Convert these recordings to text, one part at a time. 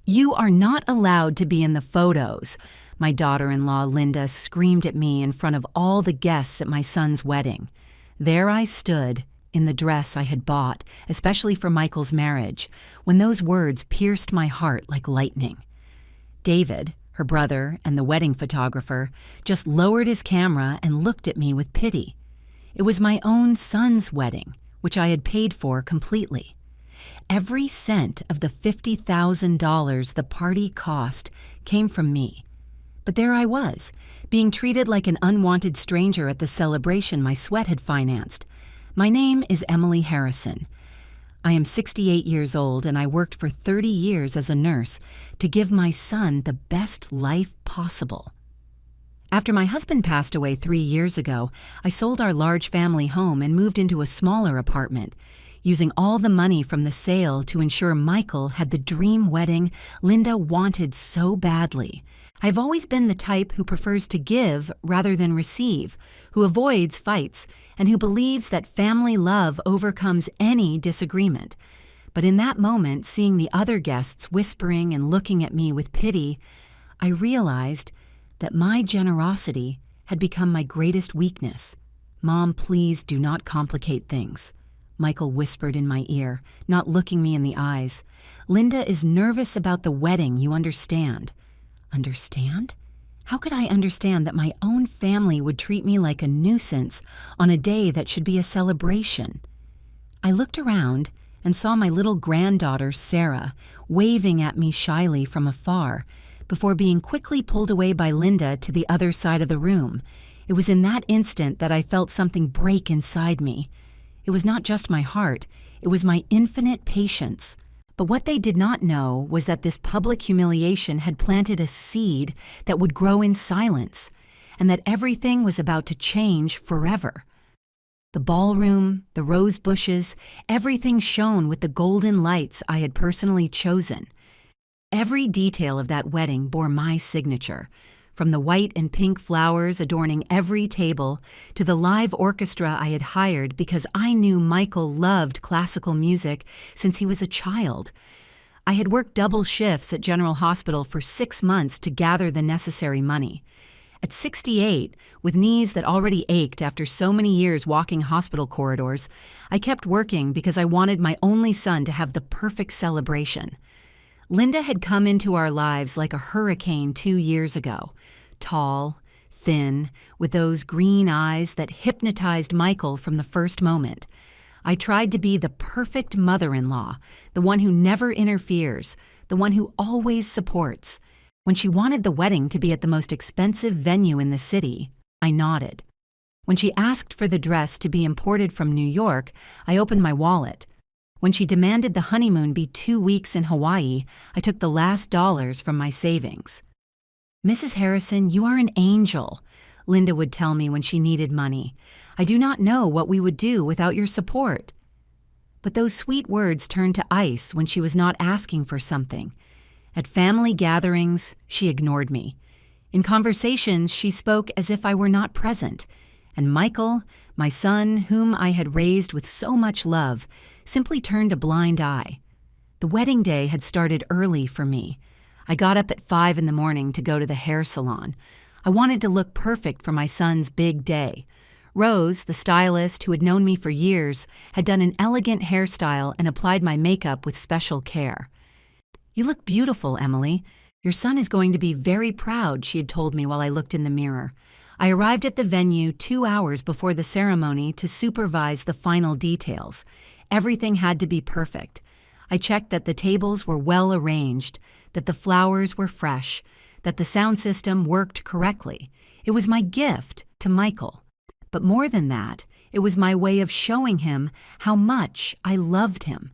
"You are not allowed to be in the photos," my daughter-in-law Linda screamed at me in front of all the guests at my son's wedding. There I stood, in the dress I had bought, especially for Michael's marriage, when those words pierced my heart like lightning. David, her brother and the wedding photographer, just lowered his camera and looked at me with pity. It was my own son's wedding, which I had paid for completely. Every cent of the $50,000 the party cost came from me. But there I was, being treated like an unwanted stranger at the celebration my sweat had financed. My name is Emily Harrison. I am 68 years old and I worked for 30 years as a nurse to give my son the best life possible. After my husband passed away 3 years ago, I sold our large family home and moved into a smaller apartment, using all the money from the sale to ensure Michael had the dream wedding Linda wanted so badly. I've always been the type who prefers to give rather than receive, who avoids fights, and who believes that family love overcomes any disagreement. But in that moment, seeing the other guests whispering and looking at me with pity, I realized that my generosity had become my greatest weakness. "Mom, please do not complicate things," Michael whispered in my ear, not looking me in the eyes. "Linda is nervous about the wedding, you understand." Understand? How could I understand that my own family would treat me like a nuisance on a day that should be a celebration? I looked around and saw my little granddaughter, Sarah, waving at me shyly from afar, before being quickly pulled away by Linda to the other side of the room. It was in that instant that I felt something break inside me. It was not just my heart, it was my infinite patience. But what they did not know was that this public humiliation had planted a seed that would grow in silence, and that everything was about to change forever. The ballroom, the rose bushes, everything shone with the golden lights I had personally chosen. Every detail of that wedding bore my signature, from the white and pink flowers adorning every table to the live orchestra I had hired because I knew Michael loved classical music since he was a child. I had worked double shifts at General Hospital for 6 months to gather the necessary money. At 68, with knees that already ached after so many years walking hospital corridors, I kept working because I wanted my only son to have the perfect celebration. Linda had come into our lives like a hurricane 2 years ago, tall, thin, with those green eyes that hypnotized Michael from the first moment. I tried to be the perfect mother-in-law, the one who never interferes, the one who always supports. When she wanted the wedding to be at the most expensive venue in the city, I nodded. When she asked for the dress to be imported from New York, I opened my wallet. When she demanded the honeymoon be 2 weeks in Hawaii, I took the last dollars from my savings. "Mrs. Harrison, you are an angel," Linda would tell me when she needed money. "I do not know what we would do without your support." But those sweet words turned to ice when she was not asking for something. At family gatherings, she ignored me. In conversations, she spoke as if I were not present. And Michael, my son, whom I had raised with so much love, simply turned a blind eye. The wedding day had started early for me. I got up at 5 in the morning to go to the hair salon. I wanted to look perfect for my son's big day. Rose, the stylist who had known me for years, had done an elegant hairstyle and applied my makeup with special care. "You look beautiful, Emily. Your son is going to be very proud," she had told me while I looked in the mirror. I arrived at the venue 2 hours before the ceremony to supervise the final details. Everything had to be perfect. I checked that the tables were well arranged, that the flowers were fresh, that the sound system worked correctly. It was my gift to Michael. But more than that, it was my way of showing him how much I loved him.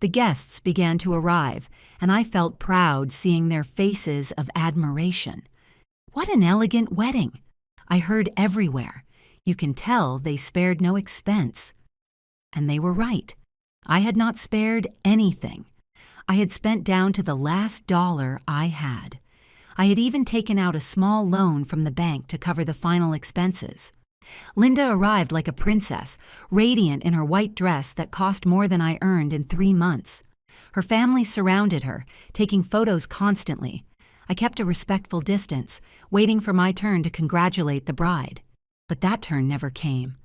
The guests began to arrive, and I felt proud seeing their faces of admiration. "What an elegant wedding!" I heard everywhere. "You can tell they spared no expense." And they were right. I had not spared anything. I had spent down to the last dollar I had. I had even taken out a small loan from the bank to cover the final expenses. Linda arrived like a princess, radiant in her white dress that cost more than I earned in 3 months. Her family surrounded her, taking photos constantly. I kept a respectful distance, waiting for my turn to congratulate the bride. But that turn never came.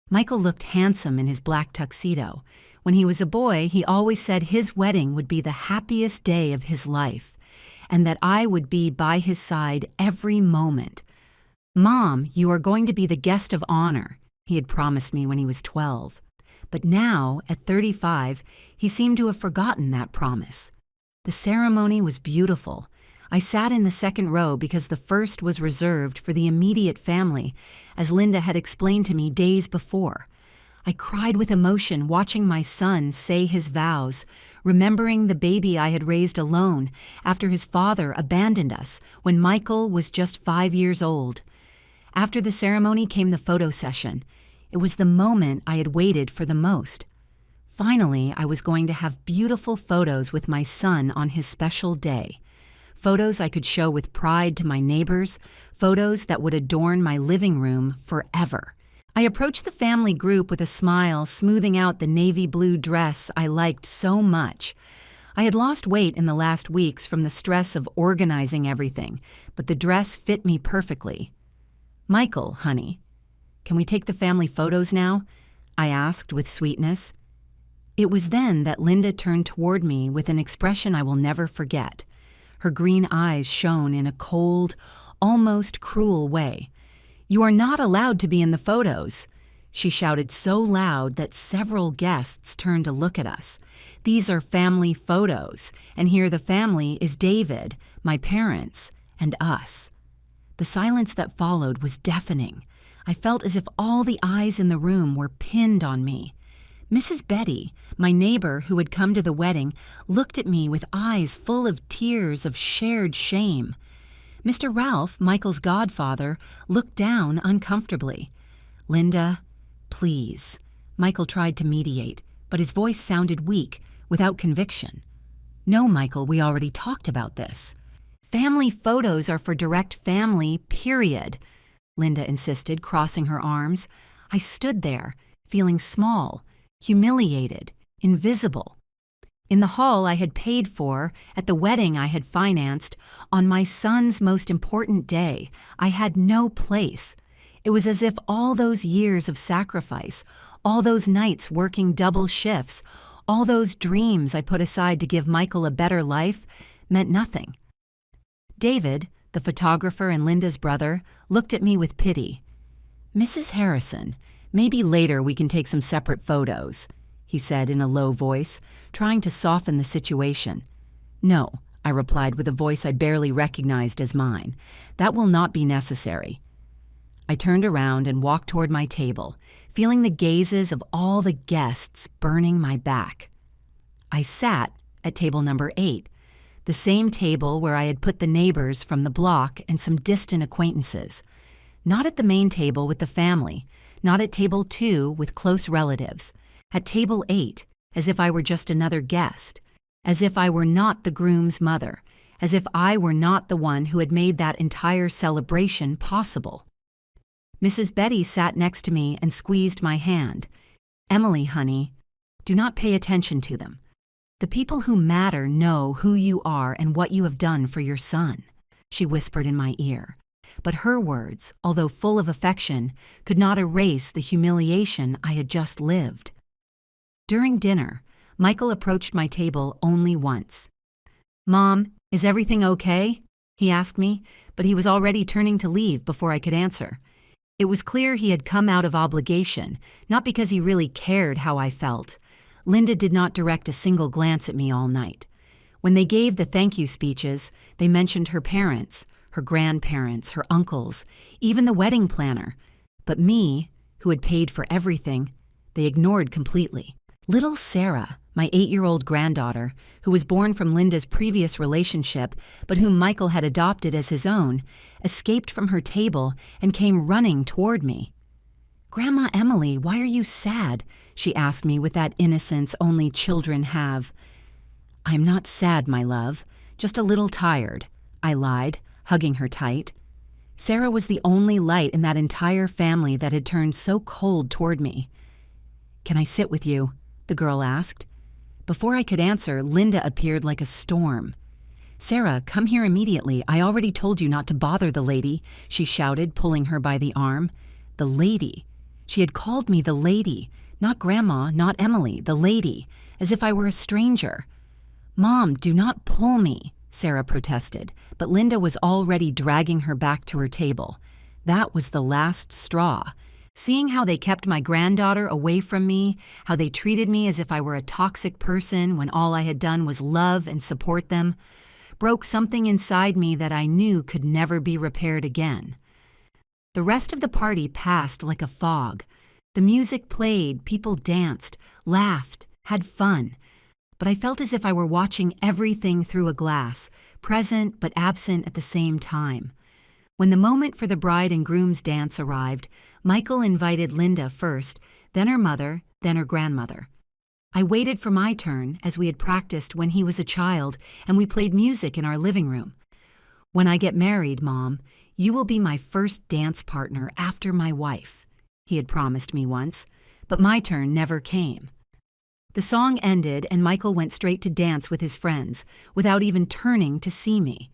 Michael looked handsome in his black tuxedo. When he was a boy, he always said his wedding would be the happiest day of his life, and that I would be by his side every moment. "Mom, you are going to be the guest of honor," he had promised me when he was 12. But now, at 35, he seemed to have forgotten that promise. The ceremony was beautiful. I sat in the second row because the first was reserved for the immediate family, as Linda had explained to me days before. I cried with emotion watching my son say his vows, remembering the baby I had raised alone after his father abandoned us when Michael was just 5 years old. After the ceremony came the photo session. It was the moment I had waited for the most. Finally, I was going to have beautiful photos with my son on his special day. Photos I could show with pride to my neighbors, photos that would adorn my living room forever. I approached the family group with a smile, smoothing out the navy blue dress I liked so much. I had lost weight in the last weeks from the stress of organizing everything, but the dress fit me perfectly. "Michael, honey, can we take the family photos now?" I asked with sweetness. It was then that Linda turned toward me with an expression I will never forget. Her green eyes shone in a cold, almost cruel way. "You are not allowed to be in the photos," she shouted so loud that several guests turned to look at us. "These are family photos, and here the family is David, my parents, and us." The silence that followed was deafening. I felt as if all the eyes in the room were pinned on me. Mrs. Betty, my neighbor who had come to the wedding, looked at me with eyes full of tears of shared shame. Mr. Ralph, Michael's godfather, looked down uncomfortably. "Linda, please." Michael tried to mediate, but his voice sounded weak, without conviction. "No, Michael, we already talked about this. Family photos are for direct family, period," Linda insisted, crossing her arms. I stood there, feeling small, humiliated, invisible. In the hall I had paid for, at the wedding I had financed, on my son's most important day, I had no place. It was as if all those years of sacrifice, all those nights working double shifts, all those dreams I put aside to give Michael a better life, meant nothing. David, the photographer and Linda's brother, looked at me with pity. "Mrs. Harrison, maybe later we can take some separate photos," he said in a low voice, trying to soften the situation. "No," I replied with a voice I barely recognized as mine. "That will not be necessary." I turned around and walked toward my table, feeling the gazes of all the guests burning my back. I sat at table number 8, the same table where I had put the neighbors from the block and some distant acquaintances. Not at the main table with the family, not at table 2 with close relatives. At table 8, as if I were just another guest, as if I were not the groom's mother, as if I were not the one who had made that entire celebration possible. Mrs. Betty sat next to me and squeezed my hand. "Emily, honey, do not pay attention to them. The people who matter know who you are and what you have done for your son," she whispered in my ear. But her words, although full of affection, could not erase the humiliation I had just lived. During dinner, Michael approached my table only once. "Mom, is everything okay?" he asked me, but he was already turning to leave before I could answer. It was clear he had come out of obligation, not because he really cared how I felt. Linda did not direct a single glance at me all night. When they gave the thank you speeches, they mentioned her parents, her grandparents, her uncles, even the wedding planner. But me, who had paid for everything, they ignored completely. Little Sarah, my 8-year-old granddaughter, who was born from Linda's previous relationship, but whom Michael had adopted as his own, escaped from her table and came running toward me. "Grandma Emily, why are you sad?" she asked me with that innocence only children have. "I'm not sad, my love, just a little tired," I lied, hugging her tight. Sarah was the only light in that entire family that had turned so cold toward me. "Can I sit with you?" the girl asked. Before I could answer, Linda appeared like a storm. "Sarah, come here immediately. I already told you not to bother the lady," she shouted, pulling her by the arm. The lady. She had called me the lady. Not Grandma, not Emily, the lady, as if I were a stranger. "Mom, do not pull me," Sarah protested, but Linda was already dragging her back to her table. That was the last straw. Seeing how they kept my granddaughter away from me, how they treated me as if I were a toxic person when all I had done was love and support them, broke something inside me that I knew could never be repaired again. The rest of the party passed like a fog. The music played, people danced, laughed, had fun. But I felt as if I were watching everything through a glass, present but absent at the same time. When the moment for the bride and groom's dance arrived, Michael invited Linda first, then her mother, then her grandmother. I waited for my turn, as we had practiced when he was a child, and we played music in our living room. "When I get married, Mom, you will be my first dance partner after my wife," he had promised me once, but my turn never came. The song ended and Michael went straight to dance with his friends, without even turning to see me.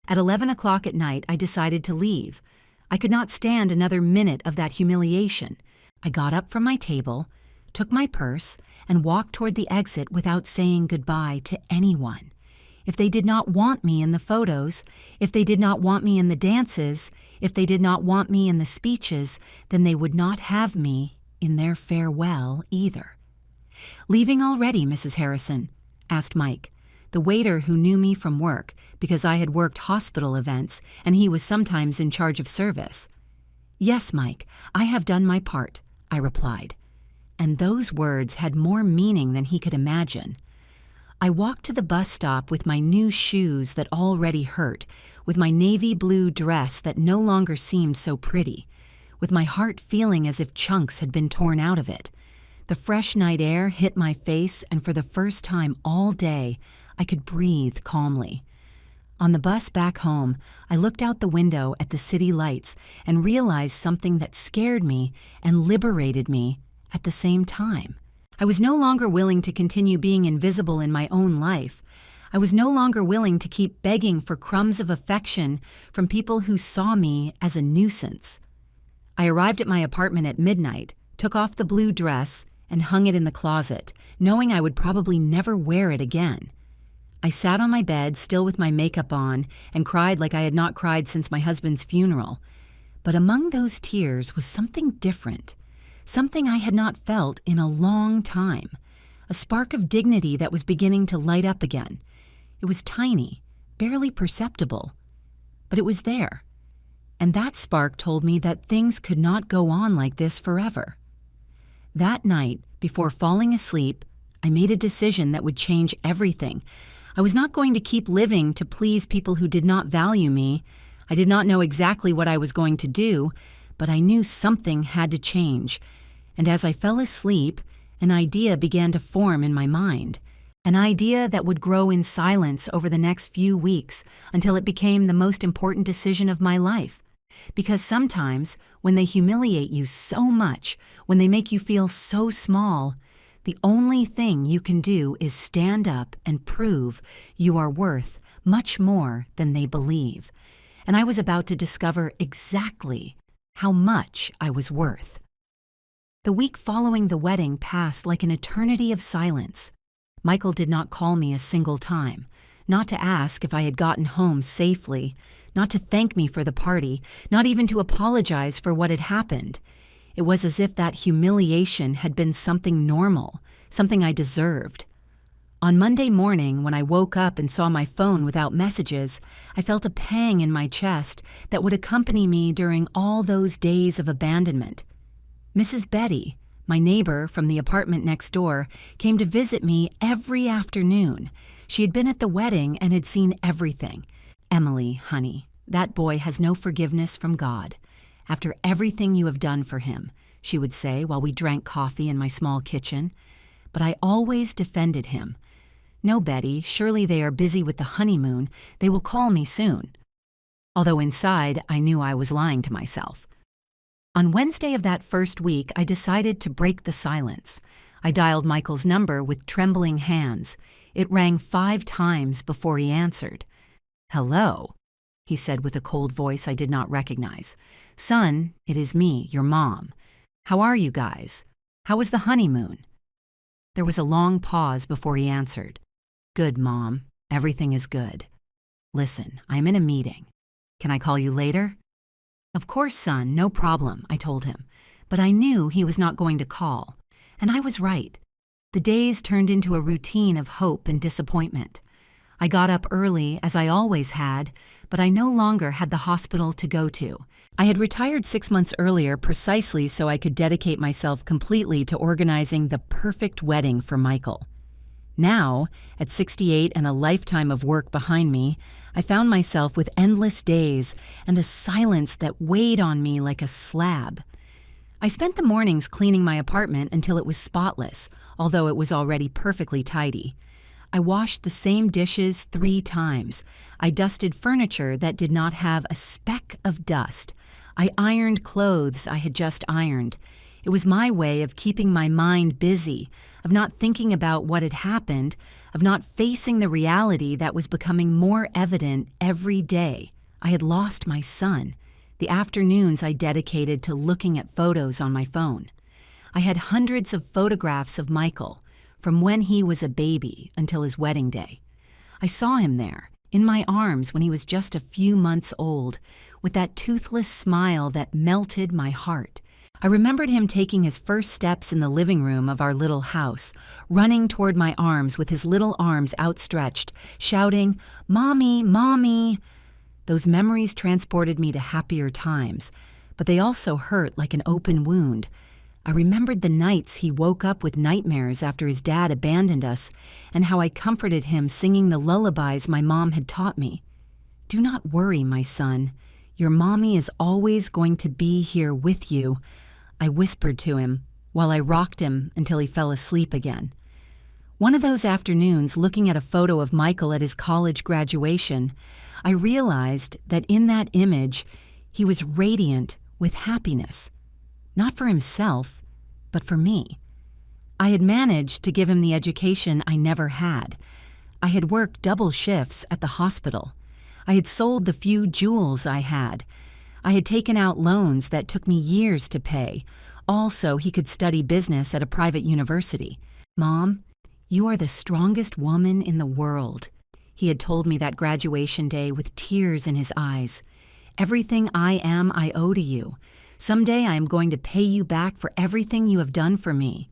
At 11 o'clock at night, I decided to leave. I could not stand another minute of that humiliation. I got up from my table, took my purse, and walked toward the exit without saying goodbye to anyone. If they did not want me in the photos, if they did not want me in the dances, if they did not want me in the speeches, then they would not have me in their farewell either. "Leaving already, Mrs. Harrison?" asked Mike, the waiter who knew me from work because I had worked hospital events and he was sometimes in charge of service. "Yes, Mike, I have done my part," I replied. And those words had more meaning than he could imagine. I walked to the bus stop with my new shoes that already hurt, with my navy blue dress that no longer seemed so pretty, with my heart feeling as if chunks had been torn out of it. The fresh night air hit my face, and for the first time all day, I could breathe calmly. On the bus back home, I looked out the window at the city lights and realized something that scared me and liberated me at the same time. I was no longer willing to continue being invisible in my own life. I was no longer willing to keep begging for crumbs of affection from people who saw me as a nuisance. I arrived at my apartment at midnight, took off the blue dress, and hung it in the closet, knowing I would probably never wear it again. I sat on my bed, still with my makeup on, and cried like I had not cried since my husband's funeral. But among those tears was something different, something I had not felt in a long time, a spark of dignity that was beginning to light up again. It was tiny, barely perceptible, but it was there. And that spark told me that things could not go on like this forever. That night, before falling asleep, I made a decision that would change everything. I was not going to keep living to please people who did not value me. I did not know exactly what I was going to do, but I knew something had to change. And as I fell asleep, an idea began to form in my mind, an idea that would grow in silence over the next few weeks until it became the most important decision of my life. Because sometimes, when they humiliate you so much, when they make you feel so small, the only thing you can do is stand up and prove you are worth much more than they believe. And I was about to discover exactly how much I was worth. The week following the wedding passed like an eternity of silence. Michael did not call me a single time, not to ask if I had gotten home safely, not to thank me for the party, not even to apologize for what had happened. It was as if that humiliation had been something normal, something I deserved. On Monday morning, when I woke up and saw my phone without messages, I felt a pang in my chest that would accompany me during all those days of abandonment. Mrs. Betty, my neighbor from the apartment next door, came to visit me every afternoon. She had been at the wedding and had seen everything. "Emily, honey, that boy has no forgiveness from God. After everything you have done for him," she would say while we drank coffee in my small kitchen. But I always defended him. "No, Betty, surely they are busy with the honeymoon. They will call me soon." Although inside, I knew I was lying to myself. On Wednesday of that first week, I decided to break the silence. I dialed Michael's number with trembling hands. It rang 5 times before he answered. "Hello," he said with a cold voice I did not recognize. "Son, it is me, your mom. How are you guys? How was the honeymoon?" There was a long pause before he answered. "Good, Mom. Everything is good. Listen, I'm in a meeting. Can I call you later?" "Of course, son, no problem," I told him. But I knew he was not going to call. And I was right. The days turned into a routine of hope and disappointment. I got up early, as I always had, but I no longer had the hospital to go to. I had retired 6 months earlier precisely so I could dedicate myself completely to organizing the perfect wedding for Michael. Now, at 68 and a lifetime of work behind me, I found myself with endless days and a silence that weighed on me like a slab. I spent the mornings cleaning my apartment until it was spotless, although it was already perfectly tidy. I washed the same dishes 3 times. I dusted furniture that did not have a speck of dust. I ironed clothes I had just ironed. It was my way of keeping my mind busy, of not thinking about what had happened, of not facing the reality that was becoming more evident every day. I had lost my son. The afternoons I dedicated to looking at photos on my phone. I had hundreds of photographs of Michael, from when he was a baby until his wedding day. I saw him there, in my arms when he was just a few months old, with that toothless smile that melted my heart. I remembered him taking his first steps in the living room of our little house, running toward my arms with his little arms outstretched, shouting, "Mommy, Mommy!" Those memories transported me to happier times, but they also hurt like an open wound. I remembered the nights he woke up with nightmares after his dad abandoned us, and how I comforted him singing the lullabies my mom had taught me. "Do not worry, my son. Your mommy is always going to be here with you," I whispered to him while I rocked him until he fell asleep again. One of those afternoons, looking at a photo of Michael at his college graduation, I realized that in that image, he was radiant with happiness. Not for himself, but for me. I had managed to give him the education I never had. I had worked double shifts at the hospital. I had sold the few jewels I had. I had taken out loans that took me years to pay, all so he could study business at a private university. "Mom, you are the strongest woman in the world," he had told me that graduation day with tears in his eyes. "Everything I am, I owe to you. Someday I am going to pay you back for everything you have done for me."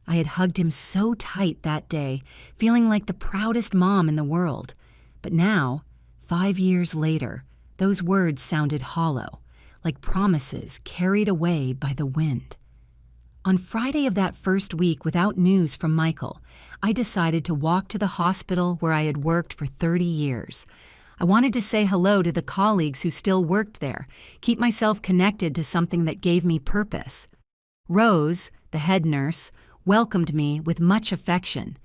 I had hugged him so tight that day, feeling like the proudest mom in the world. But now, 5 years later, those words sounded hollow, like promises carried away by the wind. On Friday of that first week, without news from Michael, I decided to walk to the hospital where I had worked for 30 years. I wanted to say hello to the colleagues who still worked there, keep myself connected to something that gave me purpose. Rose, the head nurse, welcomed me with much affection.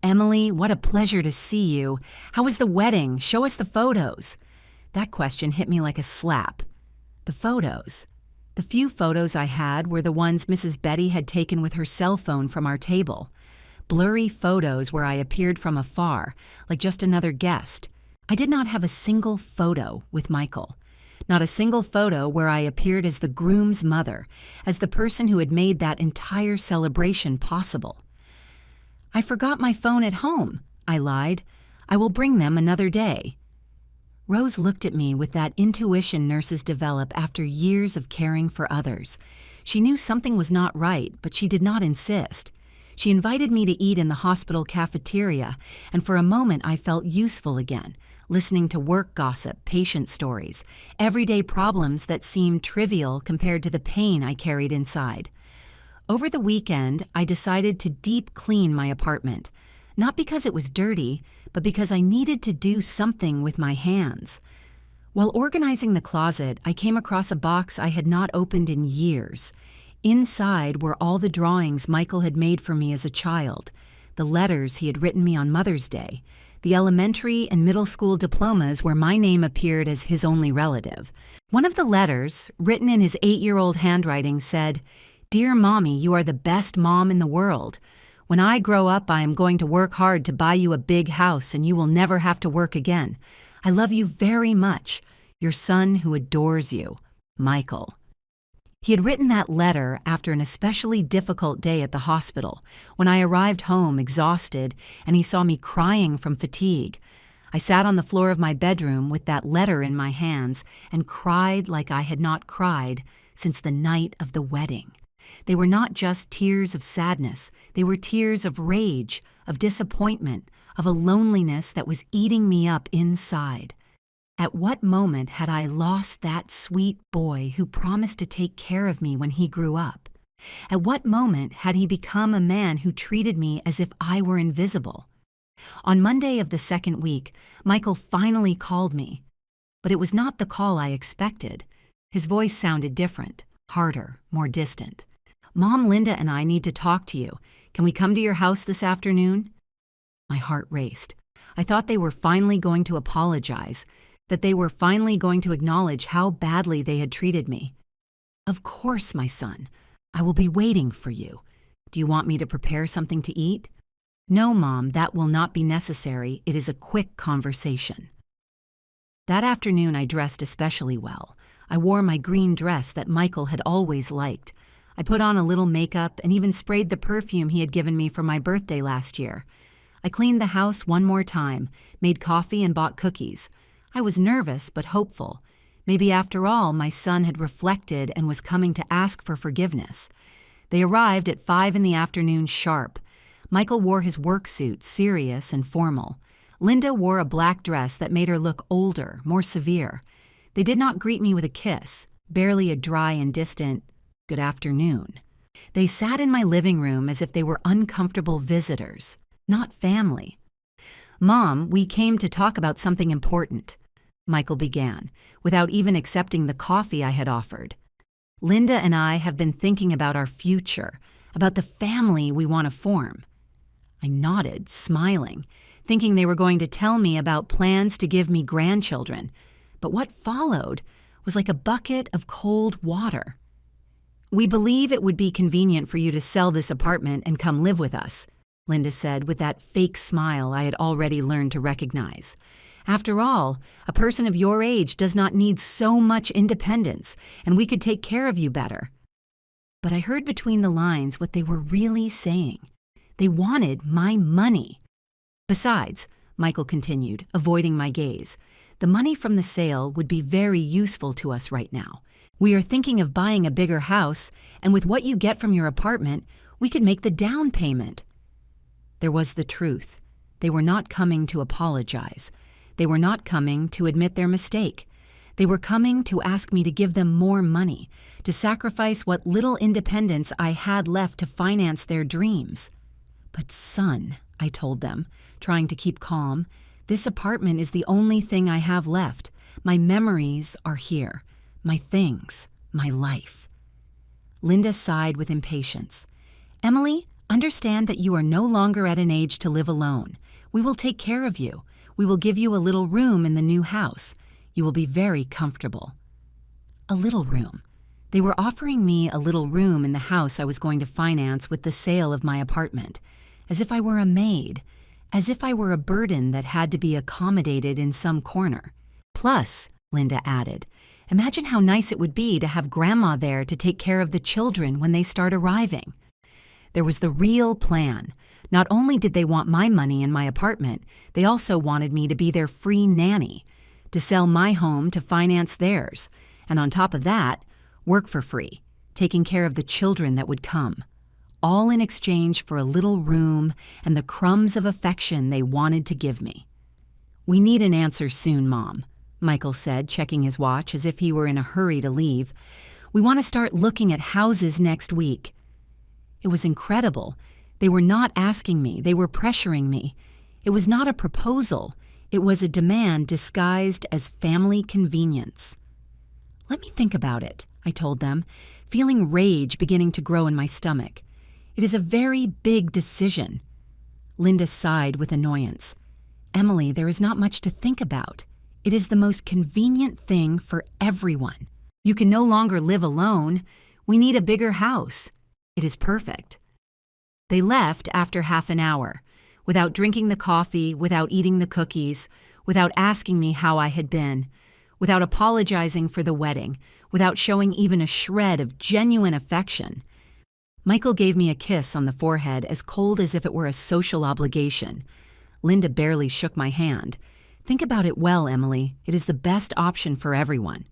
"Emily, what a pleasure to see you. How was the wedding? Show us the photos." That question hit me like a slap. The photos. The few photos I had were the ones Mrs. Betty had taken with her cell phone from our table. Blurry photos where I appeared from afar, like just another guest. I did not have a single photo with Michael. Not a single photo where I appeared as the groom's mother, as the person who had made that entire celebration possible. "I forgot my phone at home," I lied. "I will bring them another day." Rose looked at me with that intuition nurses develop after years of caring for others. She knew something was not right, but she did not insist. She invited me to eat in the hospital cafeteria, and for a moment I felt useful again, listening to work gossip, patient stories, everyday problems that seemed trivial compared to the pain I carried inside. Over the weekend, I decided to deep clean my apartment, not because it was dirty, but because I needed to do something with my hands. While organizing the closet, I came across a box I had not opened in years. Inside were all the drawings Michael had made for me as a child, the letters he had written me on Mother's Day, the elementary and middle school diplomas where my name appeared as his only relative. One of the letters, written in his 8-year-old handwriting, said, "Dear Mommy, you are the best mom in the world. When I grow up, I am going to work hard to buy you a big house and you will never have to work again. I love you very much. Your son who adores you, Michael." He had written that letter after an especially difficult day at the hospital, when I arrived home exhausted and he saw me crying from fatigue. I sat on the floor of my bedroom with that letter in my hands and cried like I had not cried since the night of the wedding. They were not just tears of sadness, they were tears of rage, of disappointment, of a loneliness that was eating me up inside. At what moment had I lost that sweet boy who promised to take care of me when he grew up? At what moment had he become a man who treated me as if I were invisible? On Monday of the second week, Michael finally called me. But it was not the call I expected. His voice sounded different, harder, more distant. "Mom, Linda and I need to talk to you. Can we come to your house this afternoon?" My heart raced. I thought they were finally going to apologize, that they were finally going to acknowledge how badly they had treated me. "Of course, my son. I will be waiting for you. Do you want me to prepare something to eat?" "No, Mom, that will not be necessary. It is a quick conversation." That afternoon I dressed especially well. I wore my green dress that Michael had always liked. I put on a little makeup and even sprayed the perfume he had given me for my birthday last year. I cleaned the house one more time, made coffee and bought cookies. I was nervous but hopeful. Maybe after all, my son had reflected and was coming to ask for forgiveness. They arrived at 5 in the afternoon sharp. Michael wore his work suit, serious and formal. Linda wore a black dress that made her look older, more severe. They did not greet me with a kiss, barely a dry and distant "good afternoon." They sat in my living room as if they were uncomfortable visitors, not family. "Mom, we came to talk about something important," Michael began, without even accepting the coffee I had offered. "Linda and I have been thinking about our future, about the family we want to form." I nodded, smiling, thinking they were going to tell me about plans to give me grandchildren. But what followed was like a bucket of cold water. "We believe it would be convenient for you to sell this apartment and come live with us," Linda said with that fake smile I had already learned to recognize. "After all, a person of your age does not need so much independence, and we could take care of you better." But I heard between the lines what they were really saying. They wanted my money. "Besides," Michael continued, avoiding my gaze, "the money from the sale would be very useful to us right now. We are thinking of buying a bigger house, and with what you get from your apartment, we could make the down payment." There was the truth. They were not coming to apologize. They were not coming to admit their mistake. They were coming to ask me to give them more money, to sacrifice what little independence I had left to finance their dreams. "But son," I told them, trying to keep calm, "this apartment is the only thing I have left. My memories are here, my things, my life." Linda sighed with impatience. "Emily, understand that you are no longer at an age to live alone. We will take care of you. We will give you a little room in the new house. You will be very comfortable." A little room. They were offering me a little room in the house I was going to finance with the sale of my apartment, as if I were a maid, as if I were a burden that had to be accommodated in some corner. "Plus," Linda added, "imagine how nice it would be to have Grandma there to take care of the children when they start arriving." There was the real plan. Not only did they want my money and my apartment, they also wanted me to be their free nanny, to sell my home to finance theirs, and on top of that, work for free, taking care of the children that would come, all in exchange for a little room and the crumbs of affection they wanted to give me. "We need an answer soon, Mom," Michael said, checking his watch as if he were in a hurry to leave. "We want to start looking at houses next week." It was incredible. They were not asking me, they were pressuring me. It was not a proposal, it was a demand disguised as family convenience. "Let me think about it," I told them, feeling rage beginning to grow in my stomach. "It is a very big decision." Linda sighed with annoyance. "Emily, there is not much to think about. It is the most convenient thing for everyone. You can no longer live alone. We need a bigger house. It is perfect." They left after half an hour, without drinking the coffee, without eating the cookies, without asking me how I had been, without apologizing for the wedding, without showing even a shred of genuine affection. Michael gave me a kiss on the forehead as cold as if it were a social obligation. Linda barely shook my hand. "Think about it well, Emily. It is the best option for everyone."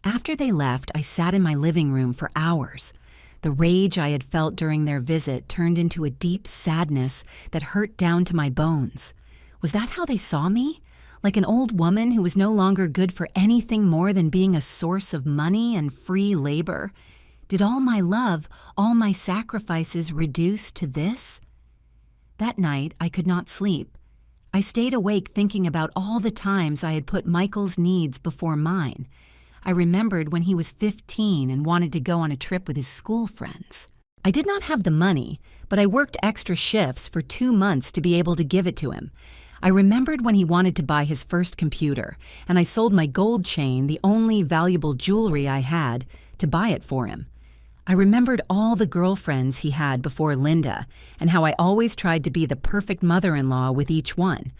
After they left, I sat in my living room for hours. The rage I had felt during their visit turned into a deep sadness that hurt down to my bones. Was that how they saw me? Like an old woman who was no longer good for anything more than being a source of money and free labor? Did all my love, all my sacrifices reduce to this? That night, I could not sleep. I stayed awake thinking about all the times I had put Michael's needs before mine. I remembered when he was 15 and wanted to go on a trip with his school friends. I did not have the money, but I worked extra shifts for 2 months to be able to give it to him. I remembered when he wanted to buy his first computer, and I sold my gold chain, the only valuable jewelry I had, to buy it for him. I remembered all the girlfriends he had before Linda, and how I always tried to be the perfect mother-in-law with each one.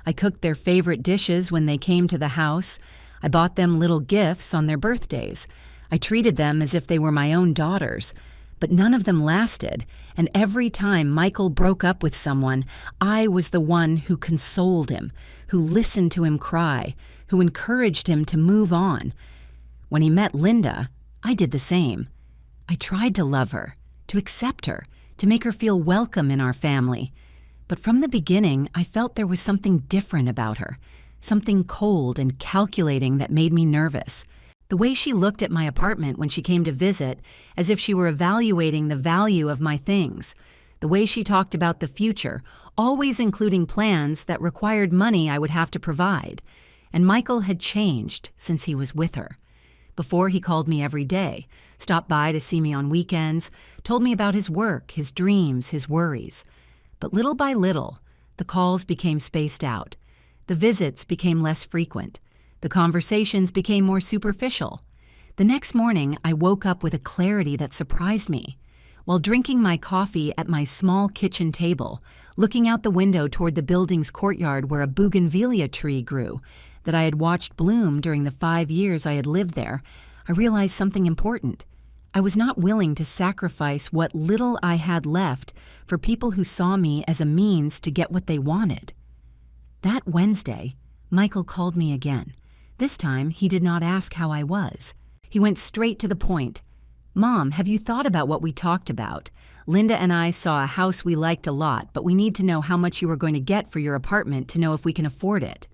I cooked their favorite dishes when they came to the house. I bought them little gifts on their birthdays. I treated them as if they were my own daughters. But none of them lasted, and every time Michael broke up with someone, I was the one who consoled him, who listened to him cry, who encouraged him to move on. When he met Linda, I did the same. I tried to love her, to accept her, to make her feel welcome in our family. But from the beginning, I felt there was something different about her, something cold and calculating that made me nervous. The way she looked at my apartment when she came to visit, as if she were evaluating the value of my things. The way she talked about the future, always including plans that required money I would have to provide. And Michael had changed since he was with her. Before, he called me every day, stopped by to see me on weekends, told me about his work, his dreams, his worries. But little by little, the calls became spaced out. The visits became less frequent. The conversations became more superficial. The next morning, I woke up with a clarity that surprised me. While drinking my coffee at my small kitchen table, looking out the window toward the building's courtyard where a bougainvillea tree grew, that I had watched bloom during the 5 years I had lived there, I realized something important. I was not willing to sacrifice what little I had left for people who saw me as a means to get what they wanted. That Wednesday, Michael called me again. This time, he did not ask how I was. He went straight to the point. "Mom, have you thought about what we talked about? Linda and I saw a house we liked a lot, but we need to know how much you are going to get for your apartment to know if we can afford it."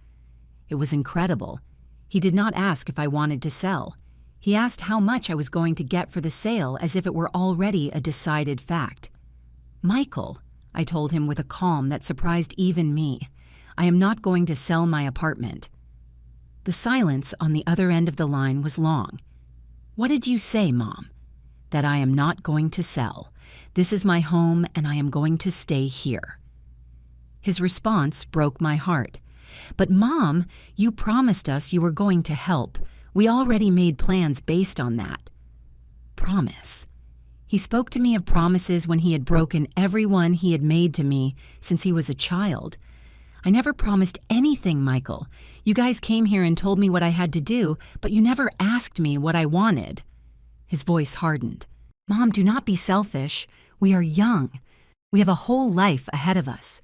It was incredible. He did not ask if I wanted to sell. He asked how much I was going to get for the sale as if it were already a decided fact. "Michael," I told him with a calm that surprised even me, "I am not going to sell my apartment." The silence on the other end of the line was long. "What did you say, Mom?" "That I am not going to sell. This is my home and I am going to stay here." His response broke my heart. "But Mom, you promised us you were going to help. We already made plans based on that." Promise. He spoke to me of promises when he had broken every one he had made to me since he was a child. "I never promised anything, Michael. You guys came here and told me what I had to do, but you never asked me what I wanted." His voice hardened. "Mom, do not be selfish. We are young. We have a whole life ahead of us.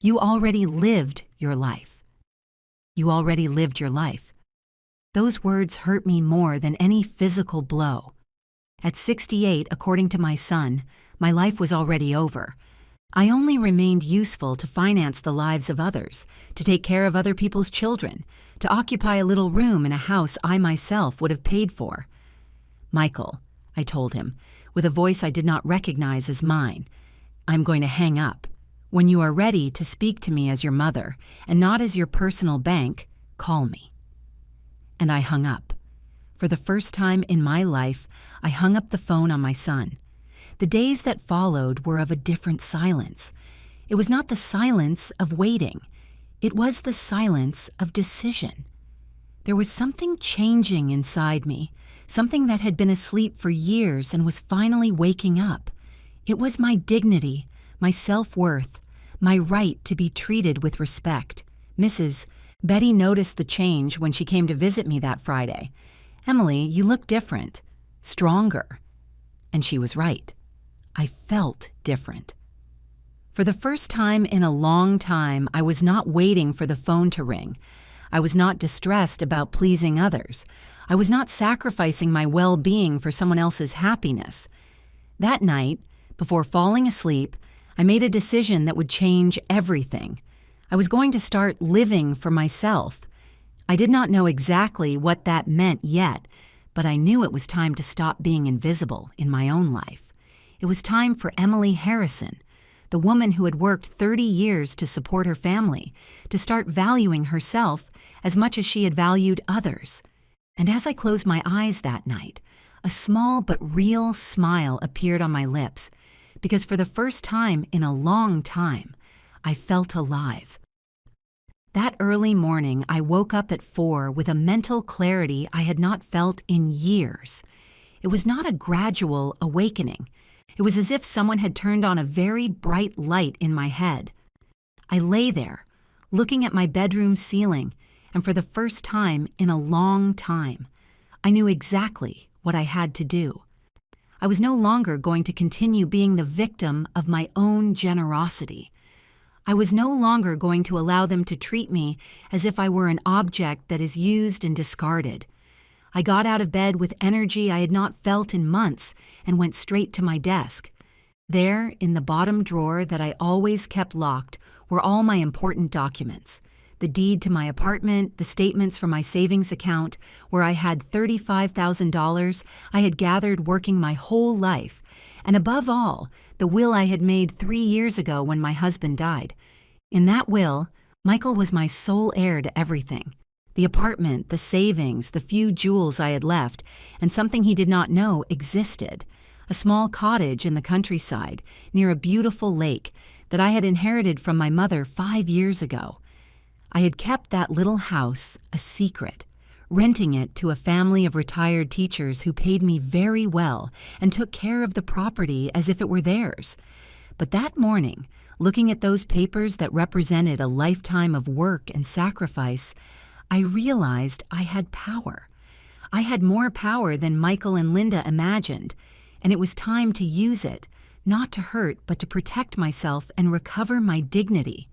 You already lived your life. You already lived your life." Those words hurt me more than any physical blow. At 68, according to my son, my life was already over. I only remained useful to finance the lives of others, to take care of other people's children, to occupy a little room in a house I myself would have paid for. "Michael," I told him, with a voice I did not recognize as mine, "I'm going to hang up. When you are ready to speak to me as your mother, and not as your personal bank, call me." And I hung up. For the first time in my life, I hung up the phone on my son. The days that followed were of a different silence. It was not the silence of waiting. It was the silence of decision. There was something changing inside me, something that had been asleep for years and was finally waking up. It was my dignity, my self-worth, my right to be treated with respect. Mrs. Betty noticed the change when she came to visit me that Friday. "Emily, you look different, stronger." And she was right. I felt different. For the first time in a long time, I was not waiting for the phone to ring. I was not distressed about pleasing others. I was not sacrificing my well-being for someone else's happiness. That night, before falling asleep, I made a decision that would change everything. I was going to start living for myself. I did not know exactly what that meant yet, but I knew it was time to stop being invisible in my own life. It was time for Emily Harrison, the woman who had worked 30 years to support her family, to start valuing herself as much as she had valued others. And as I closed my eyes that night, a small but real smile appeared on my lips, because for the first time in a long time, I felt alive. That early morning, I woke up at 4 with a mental clarity I had not felt in years. It was not a gradual awakening. It was as if someone had turned on a very bright light in my head. I lay there, looking at my bedroom ceiling, and for the first time in a long time, I knew exactly what I had to do. I was no longer going to continue being the victim of my own generosity. I was no longer going to allow them to treat me as if I were an object that is used and discarded. I got out of bed with energy I had not felt in months and went straight to my desk. There, in the bottom drawer that I always kept locked, were all my important documents. The deed to my apartment, the statements from my savings account, where I had $35,000 I had gathered working my whole life, and above all, the will I had made 3 years ago when my husband died. In that will, Michael was my sole heir to everything. The apartment, the savings, the few jewels I had left, and something he did not know existed. A small cottage in the countryside, near a beautiful lake, that I had inherited from my mother 5 years ago. I had kept that little house a secret, renting it to a family of retired teachers who paid me very well and took care of the property as if it were theirs. But that morning, looking at those papers that represented a lifetime of work and sacrifice, I realized I had power. I had more power than Michael and Linda imagined, and it was time to use it, not to hurt, but to protect myself and recover my dignity.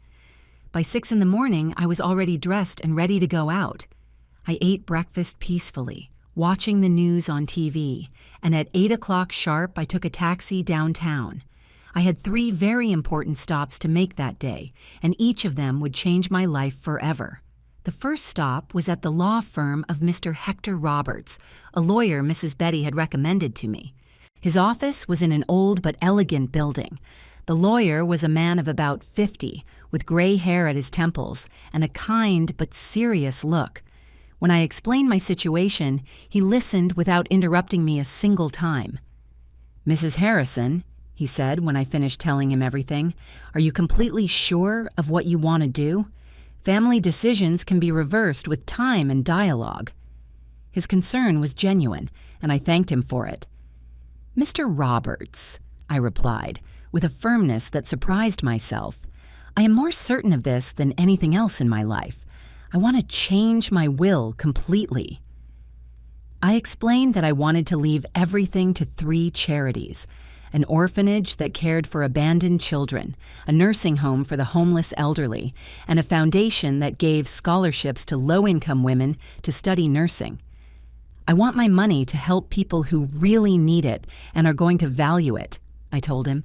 By 6 in the morning, I was already dressed and ready to go out. I ate breakfast peacefully, watching the news on TV, and at 8 o'clock sharp, I took a taxi downtown. I had 3 very important stops to make that day, and each of them would change my life forever. The first stop was at the law firm of Mr. Hector Roberts, a lawyer Mrs. Betty had recommended to me. His office was in an old but elegant building. The lawyer was a man of about 50, with gray hair at his temples and a kind but serious look. When I explained my situation, he listened without interrupting me a single time. "Mrs. Harrison," he said when I finished telling him everything, "are you completely sure of what you want to do? Family decisions can be reversed with time and dialogue." His concern was genuine, and I thanked him for it. "Mr. Roberts," I replied, with a firmness that surprised myself, "I am more certain of this than anything else in my life. I want to change my will completely." I explained that I wanted to leave everything to 3 charities: an orphanage that cared for abandoned children, a nursing home for the homeless elderly, and a foundation that gave scholarships to low-income women to study nursing. "I want my money to help people who really need it and are going to value it," I told him.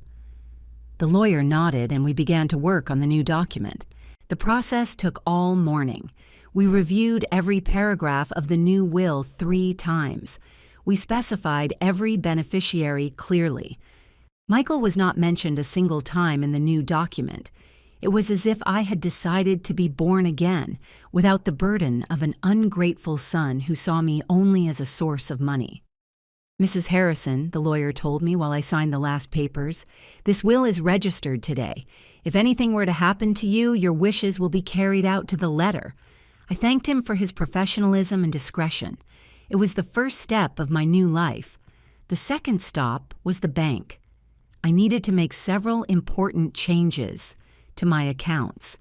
The lawyer nodded and we began to work on the new document. The process took all morning. We reviewed every paragraph of the new will 3 times. We specified every beneficiary clearly. Michael was not mentioned a single time in the new document. It was as if I had decided to be born again, without the burden of an ungrateful son who saw me only as a source of money. "Mrs. Harrison," the lawyer told me while I signed the last papers, "this will is registered today. If anything were to happen to you, your wishes will be carried out to the letter." I thanked him for his professionalism and discretion. It was the first step of my new life. The second stop was the bank. I needed to make several important changes to my accounts.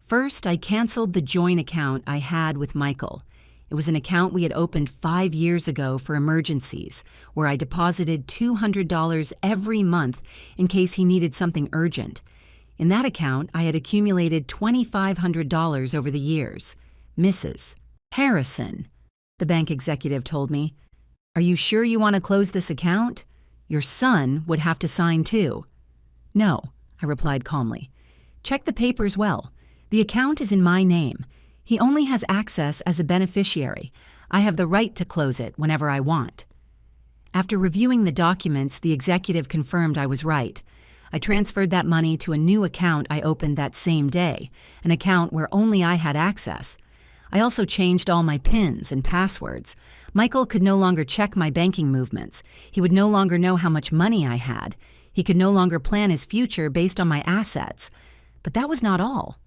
First, I canceled the joint account I had with Michael. It was an account we had opened 5 years ago for emergencies, where I deposited $200 every month in case he needed something urgent. In that account, I had accumulated $2,500 over the years. Mrs. Harrison, the bank executive told me, "Are you sure you want to close this account? Your son would have to sign too." "No," I replied calmly. "Check the papers well. The account is in my name. He only has access as a beneficiary. I have the right to close it whenever I want." After reviewing the documents, the executive confirmed I was right. I transferred that money to a new account I opened that same day, an account where only I had access. I also changed all my PINs and passwords. Michael could no longer check my banking movements. He would no longer know how much money I had. He could no longer plan his future based on my assets. But that was not all.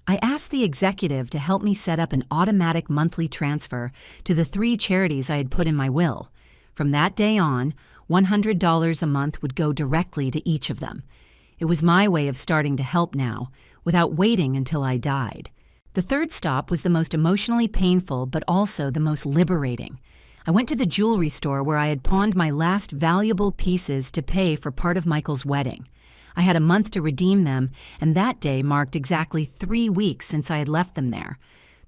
I asked the executive to help me set up an automatic monthly transfer to the 3 charities I had put in my will. From that day on, $100 a month would go directly to each of them. It was my way of starting to help now, without waiting until I died. The third stop was the most emotionally painful but also the most liberating. I went to the jewelry store where I had pawned my last valuable pieces to pay for part of Michael's wedding. I had a month to redeem them, and that day marked exactly 3 weeks since I had left them there.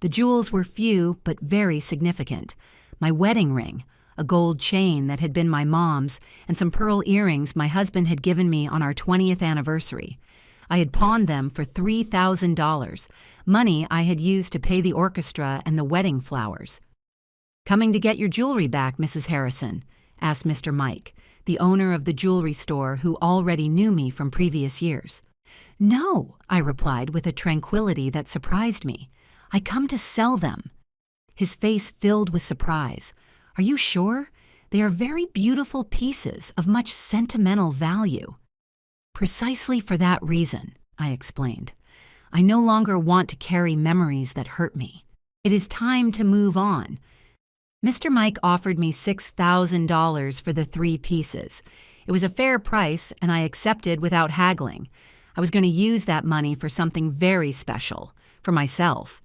The jewels were few but very significant. My wedding ring, a gold chain that had been my mom's, and some pearl earrings my husband had given me on our 20th anniversary. I had pawned them for $3,000, money I had used to pay the orchestra and the wedding flowers. "Coming to get your jewelry back, Mrs. Harrison?" asked Mr. Mike, the owner of the jewelry store who already knew me from previous years. "No," I replied with a tranquility that surprised me. "I come to sell them." His face filled with surprise. "Are you sure? They are very beautiful pieces of much sentimental value." "Precisely for that reason," I explained. "I no longer want to carry memories that hurt me. It is time to move on." Mr. Mike offered me $6,000 for the 3 pieces. It was a fair price, and I accepted without haggling. I was going to use that money for something very special, for myself.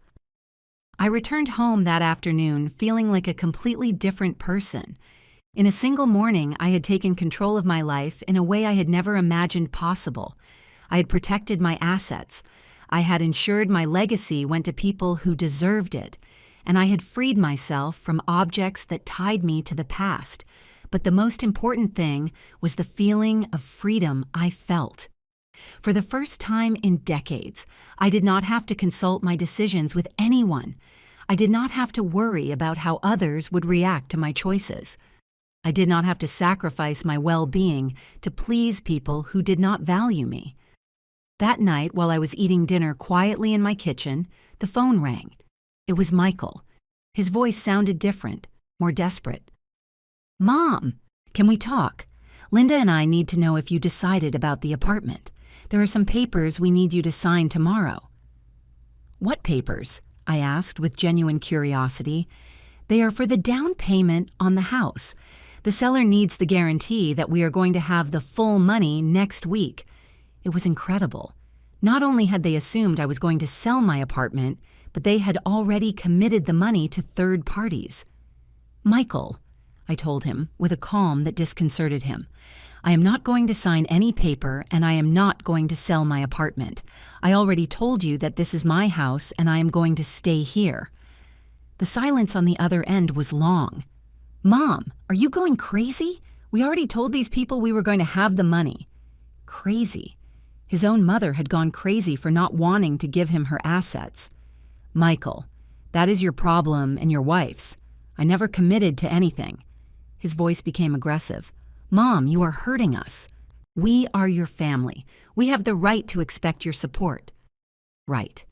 I returned home that afternoon feeling like a completely different person. In a single morning, I had taken control of my life in a way I had never imagined possible. I had protected my assets. I had ensured my legacy went to people who deserved it. And I had freed myself from objects that tied me to the past. But the most important thing was the feeling of freedom I felt. For the first time in decades, I did not have to consult my decisions with anyone. I did not have to worry about how others would react to my choices. I did not have to sacrifice my well-being to please people who did not value me. That night, while I was eating dinner quietly in my kitchen, the phone rang. It was Michael. His voice sounded different, more desperate. "Mom, can we talk? Linda and I need to know if you decided about the apartment. There are some papers we need you to sign tomorrow." "What papers?" I asked with genuine curiosity. "They are for the down payment on the house. The seller needs the guarantee that we are going to have the full money next week." It was incredible. Not only had they assumed I was going to sell my apartment, but they had already committed the money to third parties. "Michael," I told him with a calm that disconcerted him, "I am not going to sign any paper and I am not going to sell my apartment. I already told you that this is my house and I am going to stay here." The silence on the other end was long. "Mom, are you going crazy? We already told these people we were going to have the money." Crazy. His own mother had gone crazy for not wanting to give him her assets. "Michael, that is your problem and your wife's. I never committed to anything." His voice became aggressive. "Mom, you are hurting us. We are your family. We have the right to expect your support." Right.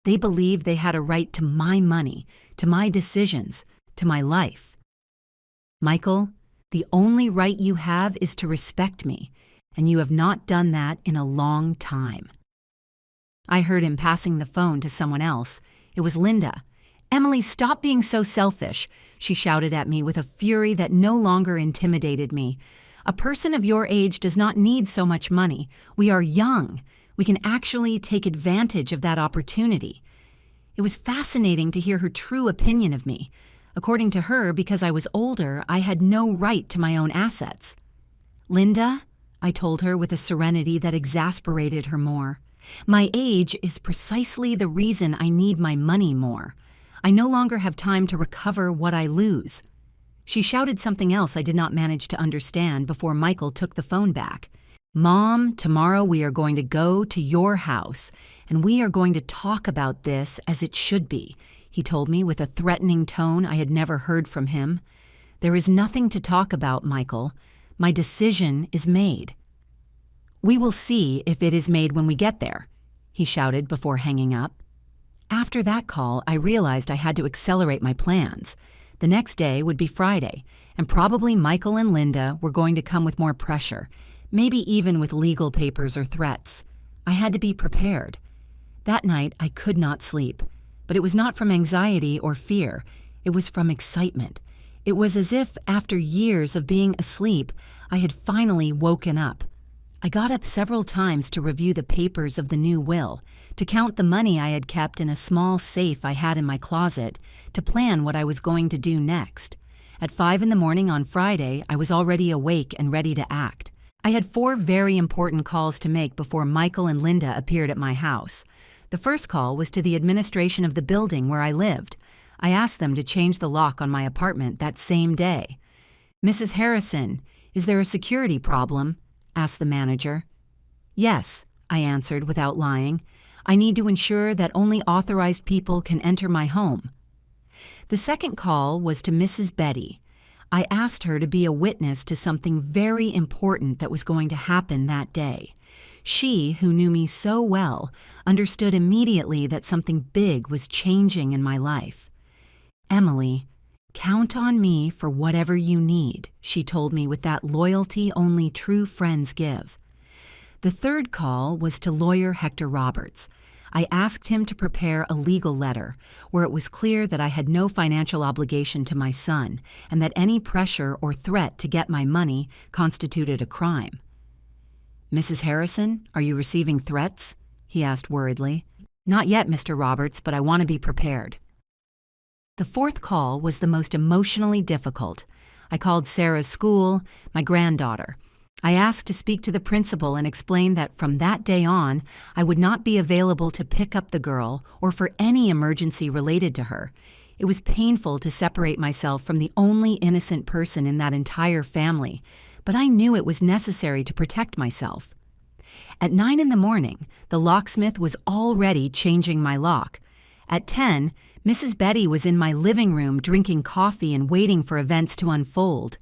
They believed they had a right to my money, to my decisions, to my life. "Michael, the only right you have is to respect me, and you have not done that in a long time." I heard him passing the phone to someone else. It was Linda. "Emily, stop being so selfish," she shouted at me with a fury that no longer intimidated me. A person of your age does not need so much money. We are young. We can actually take advantage of that opportunity. It was fascinating to hear her true opinion of me. According to her, because I was older, I had no right to my own assets. Linda, I told her with a serenity that exasperated her more, my age is precisely the reason I need my money more. I no longer have time to recover what I lose. She shouted something else I did not manage to understand before Michael took the phone back. Mom, tomorrow we are going to go to your house, and we are going to talk about this as it should be, he told me with a threatening tone I had never heard from him. There is nothing to talk about, Michael. My decision is made. We will see if it is made when we get there, he shouted before hanging up. After that call, I realized I had to accelerate my plans. The next day would be Friday, and probably Michael and Linda were going to come with more pressure, maybe even with legal papers or threats. I had to be prepared. That night, I could not sleep, but it was not from anxiety or fear. It was from excitement. It was as if, after years of being asleep, I had finally woken up. I got up several times to review the papers of the new will, to count the money I had kept in a small safe I had in my closet, to plan what I was going to do next. At 5 a.m. on Friday, I was already awake and ready to act. I had 4 very important calls to make before Michael and Linda appeared at my house. The first call was to the administration of the building where I lived. I asked them to change the lock on my apartment that same day. Mrs. Harrison, is there a security problem? Asked the manager. Yes, I answered without lying. I need to ensure that only authorized people can enter my home. The second call was to Mrs. Betty. I asked her to be a witness to something very important that was going to happen that day. She, who knew me so well, understood immediately that something big was changing in my life. Emily, count on me for whatever you need, she told me with that loyalty only true friends give. The third call was to lawyer Hector Roberts. I asked him to prepare a legal letter where it was clear that I had no financial obligation to my son and that any pressure or threat to get my money constituted a crime. Mrs. Harrison, are you receiving threats? He asked worriedly. Not yet, Mr. Roberts, but I want to be prepared. The fourth call was the most emotionally difficult. I called Sarah's school, my granddaughter. I asked to speak to the principal and explained that from that day on, I would not be available to pick up the girl or for any emergency related to her. It was painful to separate myself from the only innocent person in that entire family, but I knew it was necessary to protect myself. At 9 a.m, the locksmith was already changing my lock. At 10, Mrs. Betty was in my living room drinking coffee and waiting for events to unfold.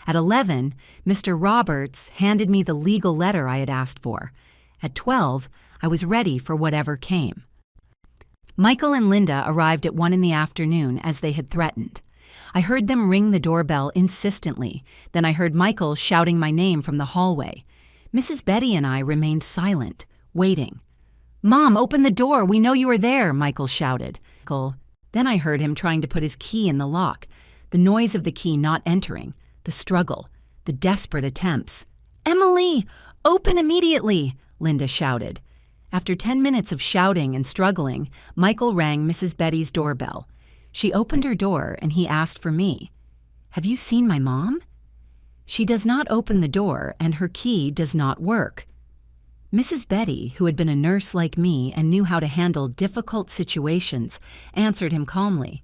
At 11, Mr. Roberts handed me the legal letter I had asked for. At 12, I was ready for whatever came. Michael and Linda arrived at 1 p.m. as they had threatened. I heard them ring the doorbell insistently. Then I heard Michael shouting my name from the hallway. Mrs. Betty and I remained silent, waiting. "Mom, open the door. We know you are there," Michael shouted. Then I heard him trying to put his key in the lock, the noise of the key not entering, the struggle, the desperate attempts. "Emily, open immediately," Linda shouted. After 10 minutes of shouting and struggling, Michael rang Mrs. Betty's doorbell. She opened her door and he asked for me. "Have you seen my mom?" "She does not open the door and her key does not work." Mrs. Betty, who had been a nurse like me and knew how to handle difficult situations, answered him calmly.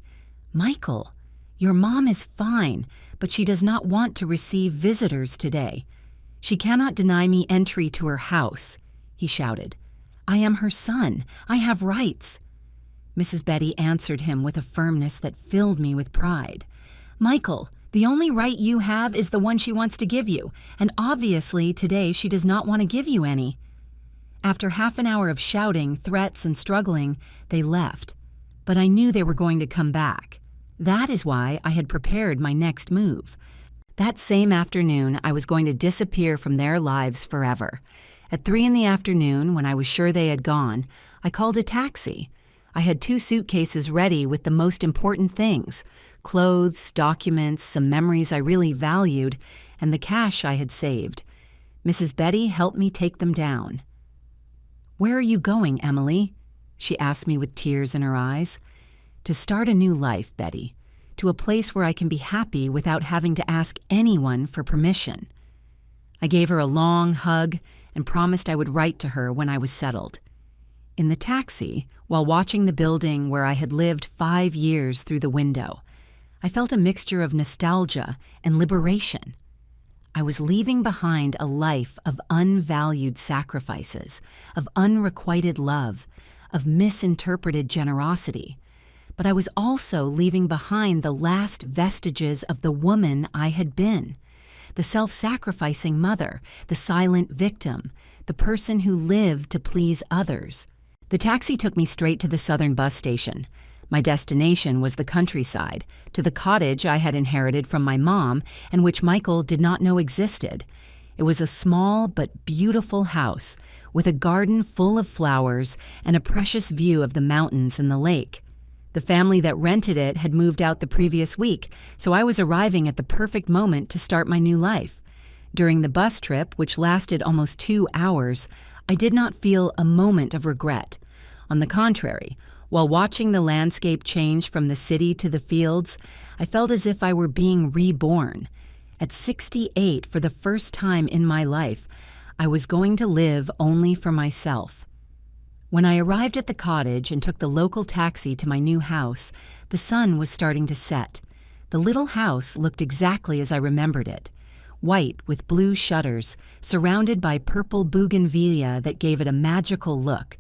"Michael, your mom is fine, but she does not want to receive visitors today. She cannot deny me entry to her house," he shouted. "I am her son. I have rights." Mrs. Betty answered him with a firmness that filled me with pride. "Michael, the only right you have is the one she wants to give you, and obviously today she does not want to give you any." After half an hour of shouting, threats, and struggling, they left. But I knew they were going to come back. That is why I had prepared my next move. That same afternoon, I was going to disappear from their lives forever. At 3 p.m, when I was sure they had gone, I called a taxi. I had 2 suitcases ready with the most important things, clothes, documents, some memories I really valued, and the cash I had saved. Mrs. Betty helped me take them down. "Where are you going, Emily?" she asked me with tears in her eyes. "To start a new life, Betty. To a place where I can be happy without having to ask anyone for permission." I gave her a long hug and promised I would write to her when I was settled. In the taxi, while watching the building where I had lived 5 years through the window, I felt a mixture of nostalgia and liberation. I was leaving behind a life of unvalued sacrifices, of unrequited love, of misinterpreted generosity. But I was also leaving behind the last vestiges of the woman I had been, the self-sacrificing mother, the silent victim, the person who lived to please others. The taxi took me straight to the southern bus station. My destination was the countryside, to the cottage I had inherited from my mom and which Michael did not know existed. It was a small but beautiful house, with a garden full of flowers and a precious view of the mountains and the lake. The family that rented it had moved out the previous week, so I was arriving at the perfect moment to start my new life. During the bus trip, which lasted almost 2 hours, I did not feel a moment of regret. On the contrary, while watching the landscape change from the city to the fields, I felt as if I were being reborn. At 68, for the first time in my life, I was going to live only for myself. When I arrived at the cottage and took the local taxi to my new house, the sun was starting to set. The little house looked exactly as I remembered it. White with blue shutters, surrounded by purple bougainvillea that gave it a magical look.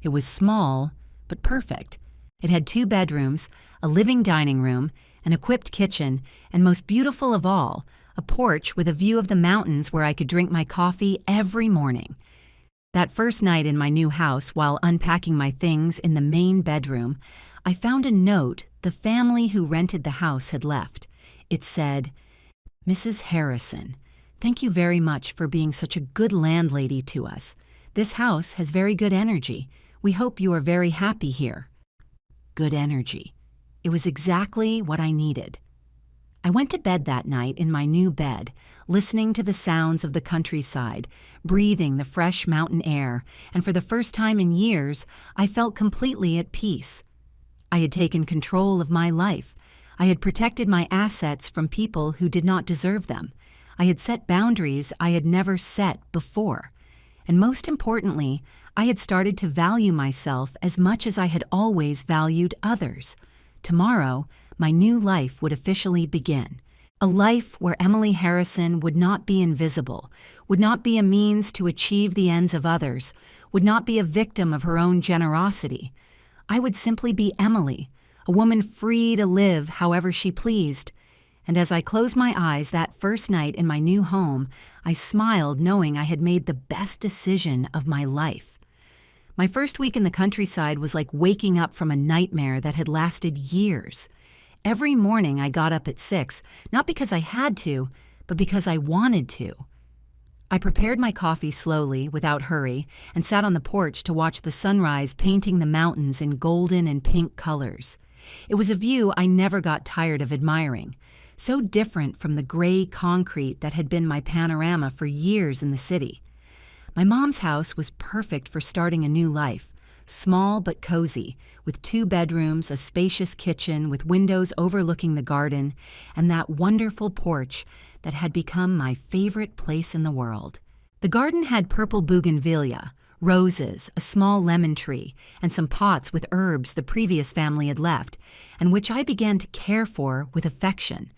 It was small, but perfect. It had 2 bedrooms, a living dining room, an equipped kitchen, and most beautiful of all, a porch with a view of the mountains where I could drink my coffee every morning. That first night in my new house, while unpacking my things in the main bedroom, I found a note the family who rented the house had left. It said, "Mrs. Harrison, thank you very much for being such a good landlady to us. This house has very good energy. We hope you are very happy here." Good energy. It was exactly what I needed. I went to bed that night in my new bed, listening to the sounds of the countryside, breathing the fresh mountain air, and for the first time in years, I felt completely at peace. I had taken control of my life. I had protected my assets from people who did not deserve them. I had set boundaries I had never set before. And most importantly, I had started to value myself as much as I had always valued others. Tomorrow, my new life would officially begin. A life where Emily Harrison would not be invisible, would not be a means to achieve the ends of others, would not be a victim of her own generosity. I would simply be Emily, a woman free to live however she pleased. And as I closed my eyes that first night in my new home, I smiled knowing I had made the best decision of my life. My first week in the countryside was like waking up from a nightmare that had lasted years. Every morning I got up at 6, not because I had to, but because I wanted to. I prepared my coffee slowly, without hurry, and sat on the porch to watch the sunrise painting the mountains in golden and pink colors. It was a view I never got tired of admiring, so different from the gray concrete that had been my panorama for years in the city. My mom's house was perfect for starting a new life. Small but cozy, with 2 bedrooms, a spacious kitchen with windows overlooking the garden, and that wonderful porch that had become my favorite place in the world. The garden had purple bougainvillea, roses, a small lemon tree, and some pots with herbs the previous family had left, and which I began to care for with affection.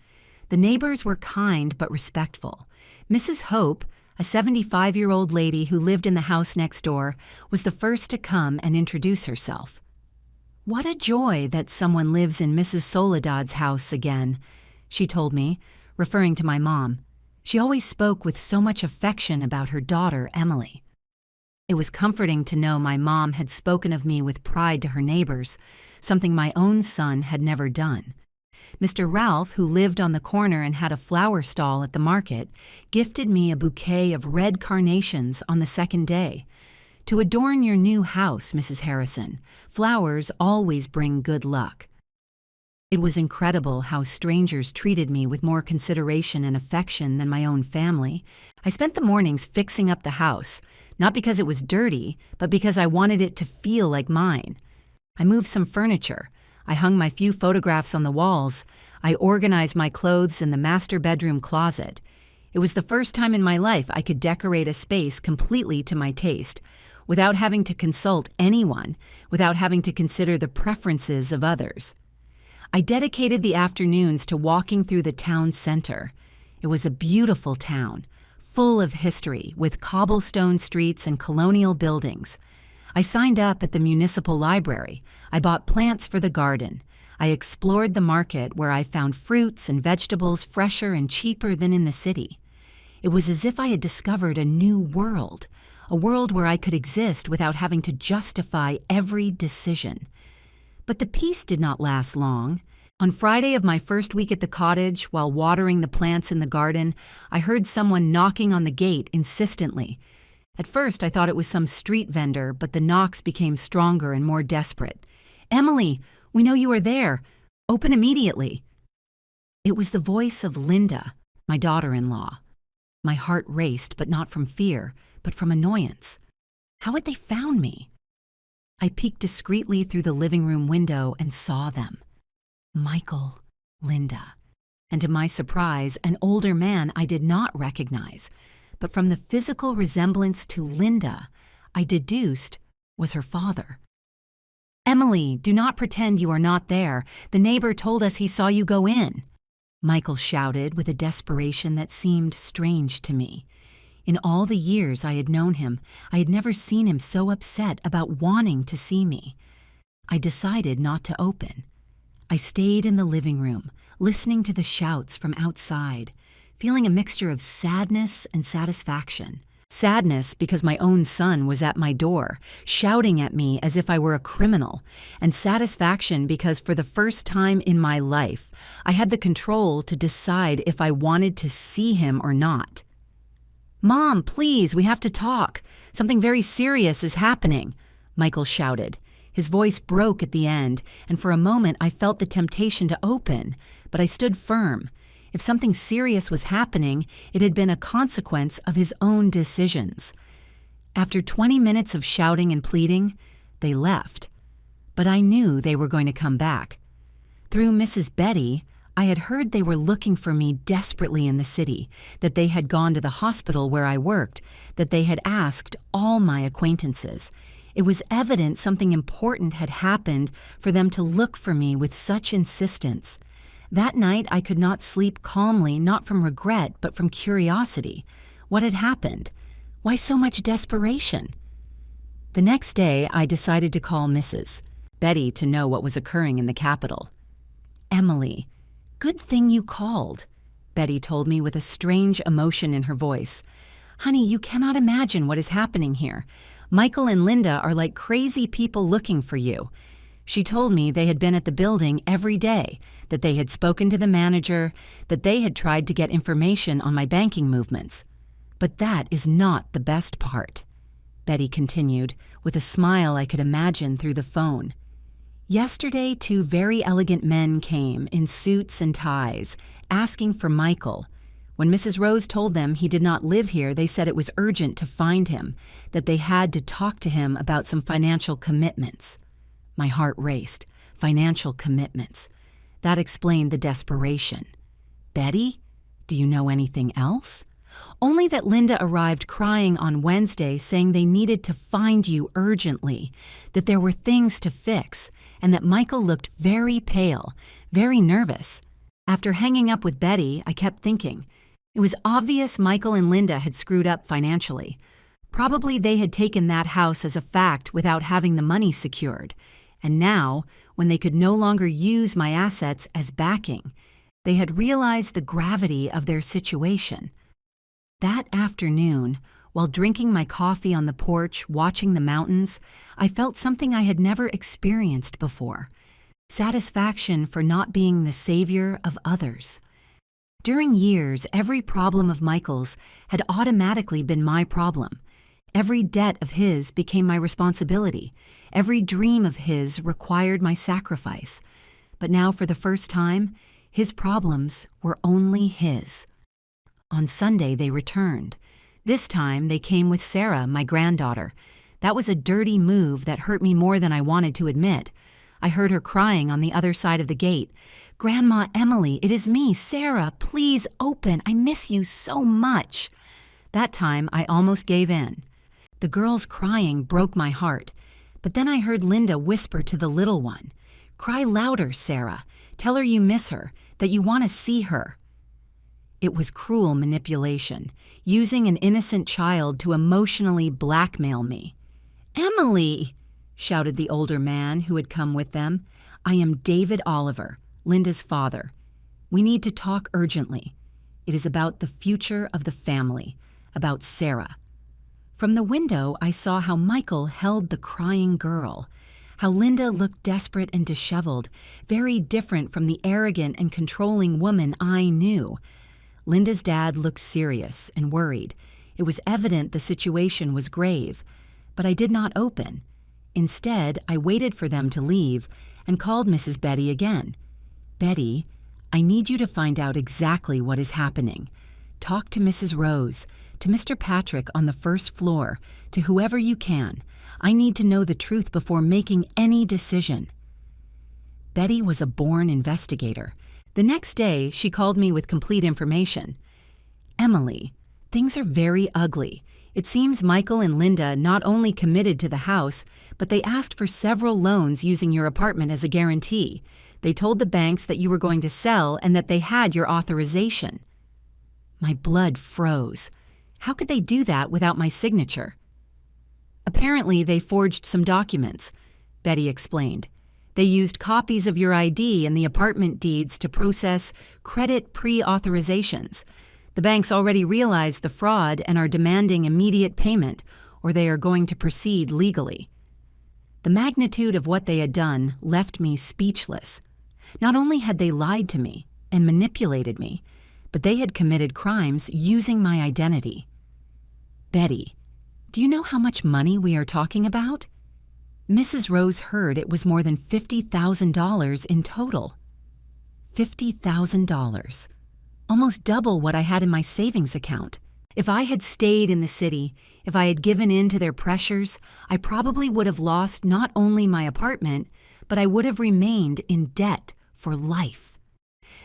The neighbors were kind but respectful. Mrs. Hope, a 75-year-old lady who lived in the house next door, was the first to come and introduce herself. "What a joy that someone lives in Mrs. Soledad's house again," she told me, referring to my mom. She always spoke with so much affection about her daughter, Emily. It was comforting to know my mom had spoken of me with pride to her neighbors, something my own son had never done. Mr. Ralph, who lived on the corner and had a flower stall at the market, gifted me a bouquet of red carnations on the second day. "To adorn your new house, Mrs. Harrison. Flowers always bring good luck." It was incredible how strangers treated me with more consideration and affection than my own family. I spent the mornings fixing up the house, not because it was dirty, but because I wanted it to feel like mine. I moved some furniture. I hung my few photographs on the walls. I organized my clothes in the master bedroom closet. It was the first time in my life I could decorate a space completely to my taste, without having to consult anyone, without having to consider the preferences of others. I dedicated the afternoons to walking through the town center. It was a beautiful town, full of history, with cobblestone streets and colonial buildings. I signed up at the municipal library. I bought plants for the garden. I explored the market where I found fruits and vegetables fresher and cheaper than in the city. It was as if I had discovered a new world, a world where I could exist without having to justify every decision. But the peace did not last long. On Friday of my first week at the cottage, while watering the plants in the garden, I heard someone knocking on the gate insistently. At first, I thought it was some street vendor, but the knocks became stronger and more desperate. "Emily, we know you are there. Open immediately." It was the voice of Linda, my daughter-in-law. My heart raced, but not from fear, but from annoyance. How had they found me? I peeked discreetly through the living room window and saw them. Michael, Linda, and to my surprise, an older man I did not recognize, but from the physical resemblance to Linda, I deduced was her father. "Emily, do not pretend you are not there. The neighbor told us he saw you go in," Michael shouted with a desperation that seemed strange to me. In all the years I had known him, I had never seen him so upset about wanting to see me. I decided not to open. I stayed in the living room, listening to the shouts from outside, feeling a mixture of sadness and satisfaction. Sadness because my own son was at my door, shouting at me as if I were a criminal, and satisfaction because for the first time in my life, I had the control to decide if I wanted to see him or not. "Mom, please, we have to talk. Something very serious is happening," Michael shouted. His voice broke at the end, and for a moment I felt the temptation to open, but I stood firm. If something serious was happening, it had been a consequence of his own decisions. After 20 minutes of shouting and pleading, they left. But I knew they were going to come back. Through Mrs. Betty, I had heard they were looking for me desperately in the city, that they had gone to the hospital where I worked, that they had asked all my acquaintances. It was evident something important had happened for them to look for me with such insistence. That night I could not sleep calmly, not from regret, but from curiosity. What had happened? Why so much desperation? The next day I decided to call Mrs. Betty to know what was occurring in the capital. "Emily, good thing you called," Betty told me with a strange emotion in her voice. "Honey, you cannot imagine what is happening here. Michael and Linda are like crazy people looking for you." She told me they had been at the building every day, that they had spoken to the manager, that they had tried to get information on my banking movements. "But that is not the best part," Betty continued, with a smile I could imagine through the phone. "Yesterday, 2 very elegant men came in suits and ties, asking for Michael. When Mrs. Rose told them he did not live here, they said it was urgent to find him, that they had to talk to him about some financial commitments." My heart raced. Financial commitments. That explained the desperation. "Betty, do you know anything else?" "Only that Linda arrived crying on Wednesday saying they needed to find you urgently, that there were things to fix, and that Michael looked very pale, very nervous." After hanging up with Betty, I kept thinking. It was obvious Michael and Linda had screwed up financially. Probably they had taken that house as a fact without having the money secured. And now, when they could no longer use my assets as backing, they had realized the gravity of their situation. That afternoon, while drinking my coffee on the porch, watching the mountains, I felt something I had never experienced before. Satisfaction for not being the savior of others. During years, every problem of Michael's had automatically been my problem. Every debt of his became my responsibility. Every dream of his required my sacrifice. But now, for the first time, his problems were only his. On Sunday, they returned. This time, they came with Sarah, my granddaughter. That was a dirty move that hurt me more than I wanted to admit. I heard her crying on the other side of the gate. "Grandma Emily, it is me, Sarah. Please open. I miss you so much." That time, I almost gave in. The girl's crying broke my heart. But then I heard Linda whisper to the little one, "Cry louder, Sarah. Tell her you miss her, that you want to see her." It was cruel manipulation, using an innocent child to emotionally blackmail me. "Emily!" shouted the older man who had come with them. "I am David Oliver, Linda's father. We need to talk urgently. It is about the future of the family, about Sarah." From the window, I saw how Michael held the crying girl, how Linda looked desperate and disheveled, very different from the arrogant and controlling woman I knew. Linda's dad looked serious and worried. It was evident the situation was grave, but I did not open. Instead, I waited for them to leave and called Mrs. Betty again. "Betty, I need you to find out exactly what is happening. Talk to Mrs. Rose, to Mr. Patrick on the first floor, to whoever you can. I need to know the truth before making any decision." Betty was a born investigator. The next day, she called me with complete information. "Emily, things are very ugly. It seems Michael and Linda not only committed to the house, but they asked for several loans using your apartment as a guarantee. They told the banks that you were going to sell and that they had your authorization." My blood froze. How could they do that without my signature? "Apparently, they forged some documents," Betty explained. "They used copies of your ID and the apartment deeds to process credit pre-authorizations. The banks already realized the fraud and are demanding immediate payment, or they are going to proceed legally." The magnitude of what they had done left me speechless. Not only had they lied to me and manipulated me, but they had committed crimes using my identity. "Betty, do you know how much money we are talking about?" Mrs. Rose heard it was more than $50,000 in total. $50,000. Almost double what I had in my savings account. If I had stayed in the city, if I had given in to their pressures, I probably would have lost not only my apartment, but I would have remained in debt for life.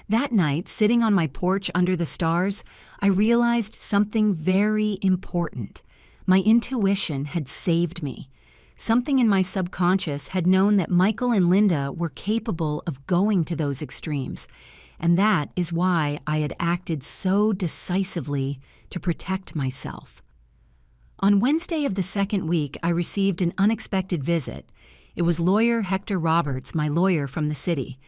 That night, sitting on my porch under the stars, I realized something very important. My intuition had saved me. Something in my subconscious had known that Michael and Linda were capable of going to those extremes, and that is why I had acted so decisively to protect myself. On Wednesday of the second week, I received an unexpected visit. It was lawyer Hector Roberts, my lawyer from the city.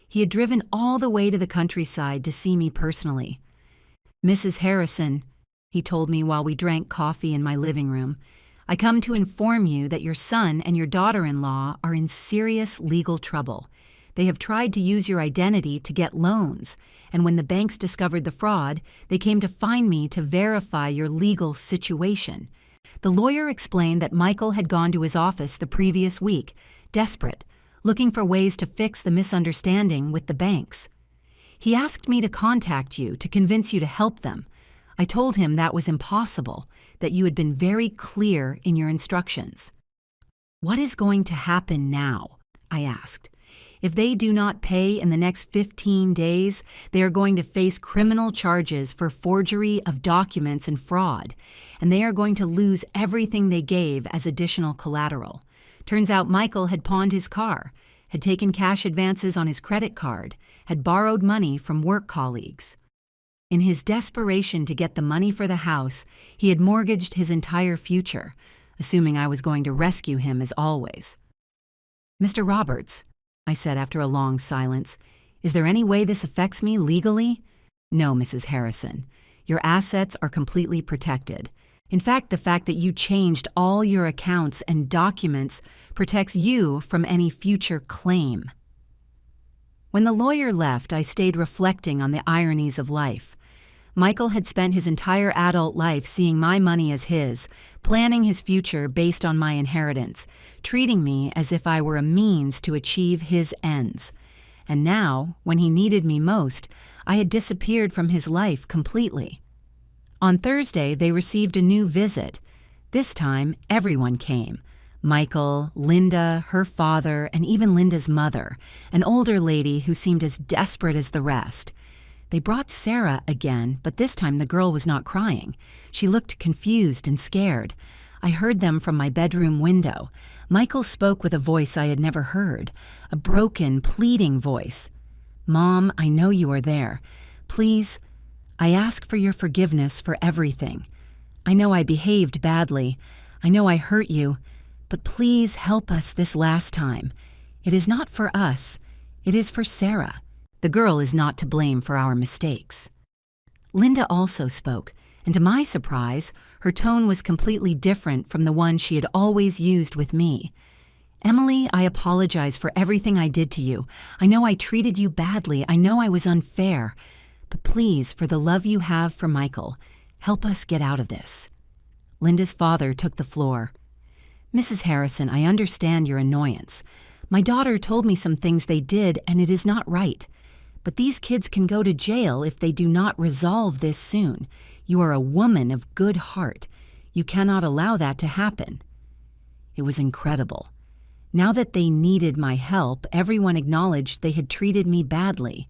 He had driven all the way to the countryside to see me personally. "Mrs. Harrison," he told me while we drank coffee in my living room, "I come to inform you that your son and your daughter-in-law are in serious legal trouble. They have tried to use your identity to get loans, and when the banks discovered the fraud, they came to find me to verify your legal situation." The lawyer explained that Michael had gone to his office the previous week, desperate, looking for ways to fix the misunderstanding with the banks. "He asked me to contact you to convince you to help them. I told him that was impossible, that you had been very clear in your instructions." "What is going to happen now?" I asked. "If they do not pay in the next 15 days, they are going to face criminal charges for forgery of documents and fraud, and they are going to lose everything they gave as additional collateral. Turns out Michael had pawned his car, had taken cash advances on his credit card, had borrowed money from work colleagues. In his desperation to get the money for the house, he had mortgaged his entire future, assuming I was going to rescue him as always." "Mr. Roberts," I said after a long silence, "is there any way this affects me legally?" "No, Mrs. Harrison. Your assets are completely protected. In fact, the fact that you changed all your accounts and documents protects you from any future claim." When the lawyer left, I stayed reflecting on the ironies of life. Michael had spent his entire adult life seeing my money as his, planning his future based on my inheritance, treating me as if I were a means to achieve his ends. And now, when he needed me most, I had disappeared from his life completely. On Thursday, they received a new visit. This time, everyone came. Michael, Linda, her father, and even Linda's mother, an older lady who seemed as desperate as the rest. They brought Sarah again, but this time the girl was not crying. She looked confused and scared. I heard them from my bedroom window. Michael spoke with a voice I had never heard, a broken, pleading voice. "Mom, I know you are there. Please, I ask for your forgiveness for everything. I know I behaved badly. I know I hurt you. But please help us this last time. It is not for us. It is for Sarah. The girl is not to blame for our mistakes." Linda also spoke, and to my surprise, her tone was completely different from the one she had always used with me. "Emily, I apologize for everything I did to you. I know I treated you badly. I know I was unfair. But please, for the love you have for Michael, help us get out of this." Linda's father took the floor. "Mrs. Harrison, I understand your annoyance. My daughter told me some things they did, and it is not right. But these kids can go to jail if they do not resolve this soon. You are a woman of good heart. You cannot allow that to happen." It was incredible. Now that they needed my help, everyone acknowledged they had treated me badly.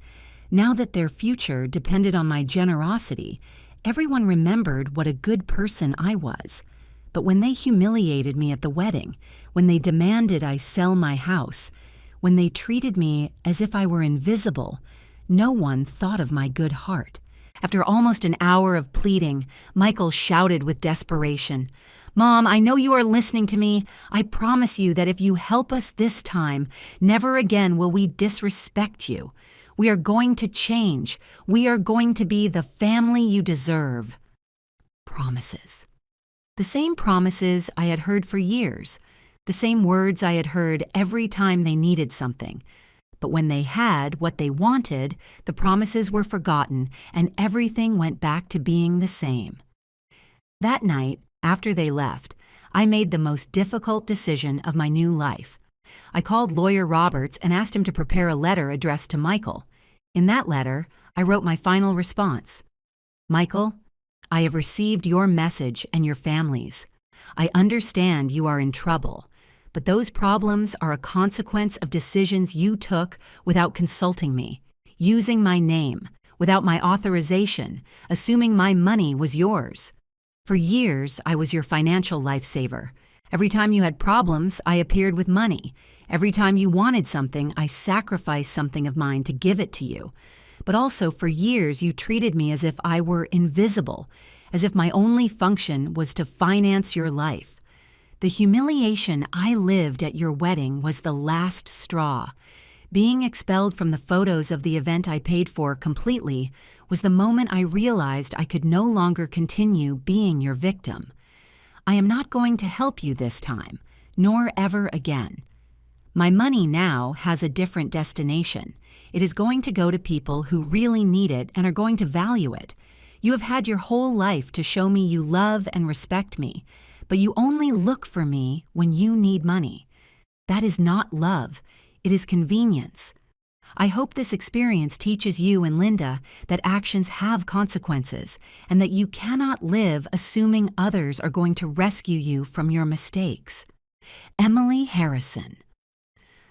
Now that their future depended on my generosity, everyone remembered what a good person I was. But when they humiliated me at the wedding, when they demanded I sell my house, when they treated me as if I were invisible, no one thought of my good heart. After almost an hour of pleading, Michael shouted with desperation, "Mom, I know you are listening to me. I promise you that if you help us this time, never again will we disrespect you. We are going to change. We are going to be the family you deserve." Promises. The same promises I had heard for years, the same words I had heard every time they needed something. But when they had what they wanted, the promises were forgotten and everything went back to being the same. That night, after they left, I made the most difficult decision of my new life. I called Lawyer Roberts and asked him to prepare a letter addressed to Michael. In that letter, I wrote my final response. "Michael, I have received your message and your family's. I understand you are in trouble, but those problems are a consequence of decisions you took without consulting me, using my name, without my authorization, assuming my money was yours. For years, I was your financial lifesaver. Every time you had problems, I appeared with money. Every time you wanted something, I sacrificed something of mine to give it to you. But also, for years, you treated me as if I were invisible, as if my only function was to finance your life. The humiliation I lived at your wedding was the last straw. Being expelled from the photos of the event I paid for completely was the moment I realized I could no longer continue being your victim. I am not going to help you this time, nor ever again. My money now has a different destination. It is going to go to people who really need it and are going to value it. You have had your whole life to show me you love and respect me, but you only look for me when you need money. That is not love. It is convenience. I hope this experience teaches you and Linda that actions have consequences and that you cannot live assuming others are going to rescue you from your mistakes. Emily Harrison.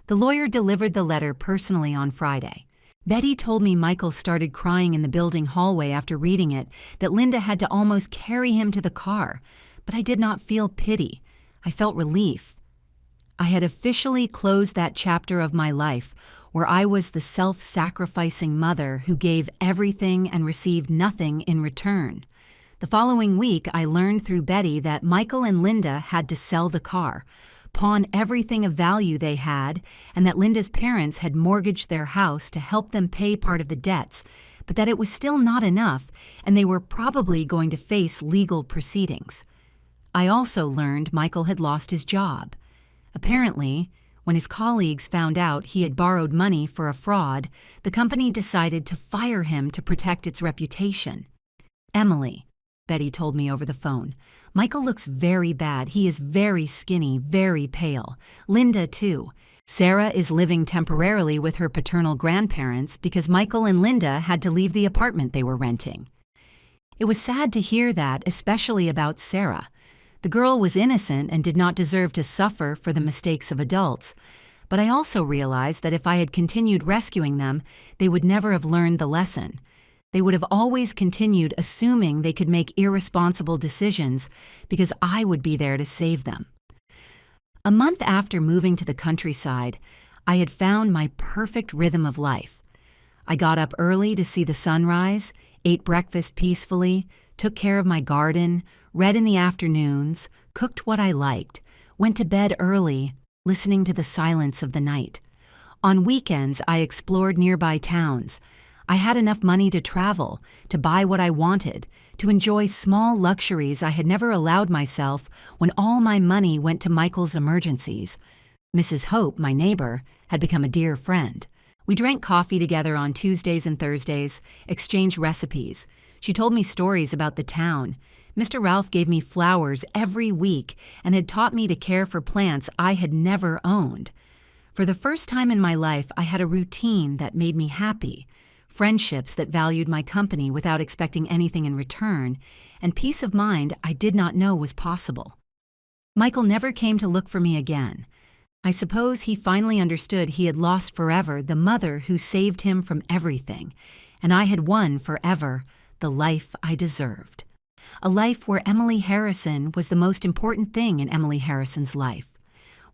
The lawyer delivered the letter personally on Friday. Betty told me Michael started crying in the building hallway after reading it, that Linda had to almost carry him to the car. But I did not feel pity. I felt relief. I had officially closed that chapter of my life where I was the self-sacrificing mother who gave everything and received nothing in return. The following week, I learned through Betty that Michael and Linda had to sell the car, pawn everything of value they had, and that Linda's parents had mortgaged their house to help them pay part of the debts, but that it was still not enough, and they were probably going to face legal proceedings. I also learned Michael had lost his job. Apparently, when his colleagues found out he had borrowed money for a fraud, the company decided to fire him to protect its reputation. "Emily," Betty told me over the phone, "Michael looks very bad. He is very skinny, very pale. Linda, too. Sarah is living temporarily with her paternal grandparents because Michael and Linda had to leave the apartment they were renting. It was sad to hear that, especially about Sarah. The girl was innocent and did not deserve to suffer for the mistakes of adults, but I also realized that if I had continued rescuing them, they would never have learned the lesson. They would have always continued assuming they could make irresponsible decisions because I would be there to save them. A month after moving to the countryside, I had found my perfect rhythm of life. I got up early to see the sunrise, ate breakfast peacefully, took care of my garden, read in the afternoons, cooked what I liked, went to bed early, listening to the silence of the night. On weekends, I explored nearby towns. I had enough money to travel, to buy what I wanted, to enjoy small luxuries I had never allowed myself when all my money went to Michael's emergencies. Mrs. Hope, my neighbor, had become a dear friend. We drank coffee together on Tuesdays and Thursdays, exchanged recipes. She told me stories about the town. Mr. Ralph gave me flowers every week and had taught me to care for plants I had never owned. For the first time in my life, I had a routine that made me happy. Friendships that valued my company without expecting anything in return, and peace of mind I did not know was possible. Michael never came to look for me again. I suppose he finally understood he had lost forever the mother who saved him from everything, and I had won forever the life I deserved. A life where Emily Harrison was the most important thing in Emily Harrison's life.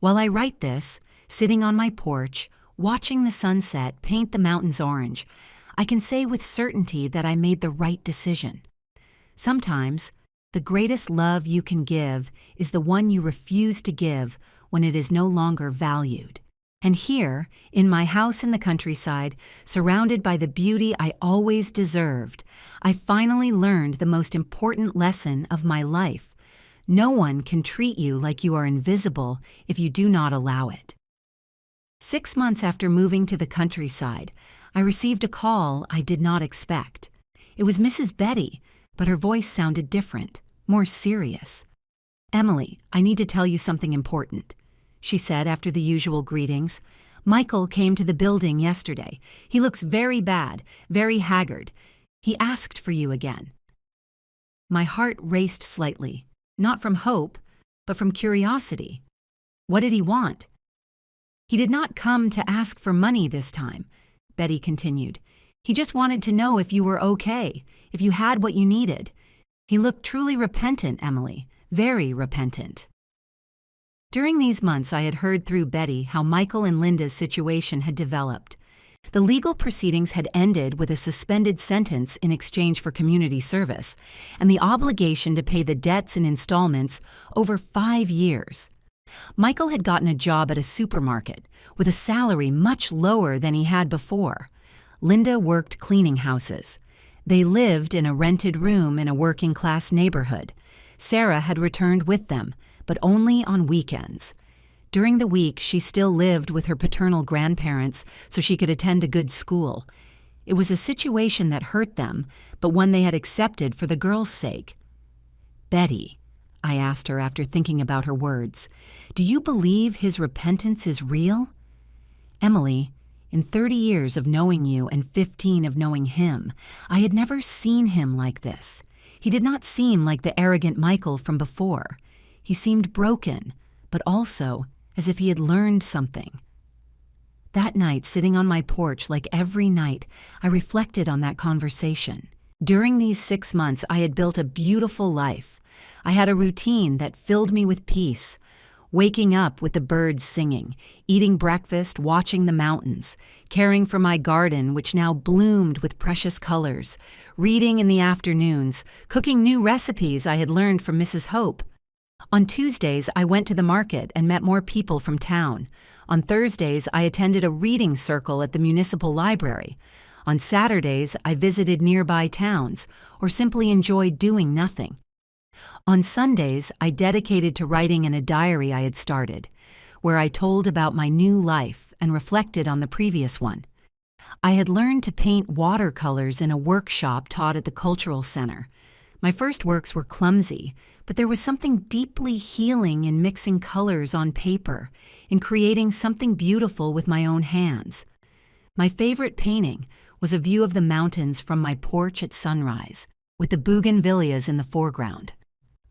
While I write this, sitting on my porch, watching the sunset paint the mountains orange, I can say with certainty that I made the right decision. Sometimes, the greatest love you can give is the one you refuse to give when it is no longer valued. And here, in my house in the countryside, surrounded by the beauty I always deserved, I finally learned the most important lesson of my life. No one can treat you like you are invisible if you do not allow it. 6 months after moving to the countryside, I received a call I did not expect. It was Mrs. Betty, but her voice sounded different, more serious. "Emily, I need to tell you something important," she said after the usual greetings. "Michael came to the building yesterday. He looks very bad, very haggard. He asked for you again." My heart raced slightly, not from hope, but from curiosity. What did he want? "He did not come to ask for money this time," Betty continued. "He just wanted to know if you were okay, if you had what you needed. He looked truly repentant, Emily, very repentant." During these months, I had heard through Betty how Michael and Linda's situation had developed. The legal proceedings had ended with a suspended sentence in exchange for community service, and the obligation to pay the debts and installments over 5 years. Michael had gotten a job at a supermarket with a salary much lower than he had before. Linda worked cleaning houses. They lived in a rented room in a working-class neighborhood. Sarah had returned with them, but only on weekends. During the week, she still lived with her paternal grandparents so she could attend a good school. It was a situation that hurt them, but one they had accepted for the girl's sake. "Betty," I asked her after thinking about her words, "do you believe his repentance is real?" "Emily, in 30 years of knowing you and 15 of knowing him, I had never seen him like this. He did not seem like the arrogant Michael from before. He seemed broken, but also as if he had learned something." That night, sitting on my porch like every night, I reflected on that conversation. During these 6 months, I had built a beautiful life. I had a routine that filled me with peace. Waking up with the birds singing, eating breakfast, watching the mountains, caring for my garden which now bloomed with precious colors, reading in the afternoons, cooking new recipes I had learned from Mrs. Hope. On Tuesdays, I went to the market and met more people from town. On Thursdays, I attended a reading circle at the municipal library. On Saturdays, I visited nearby towns or simply enjoyed doing nothing. On Sundays, I dedicated to writing in a diary I had started, where I told about my new life and reflected on the previous one. I had learned to paint watercolors in a workshop taught at the Cultural Center. My first works were clumsy, but there was something deeply healing in mixing colors on paper, in creating something beautiful with my own hands. My favorite painting was a view of the mountains from my porch at sunrise, with the bougainvilleas in the foreground.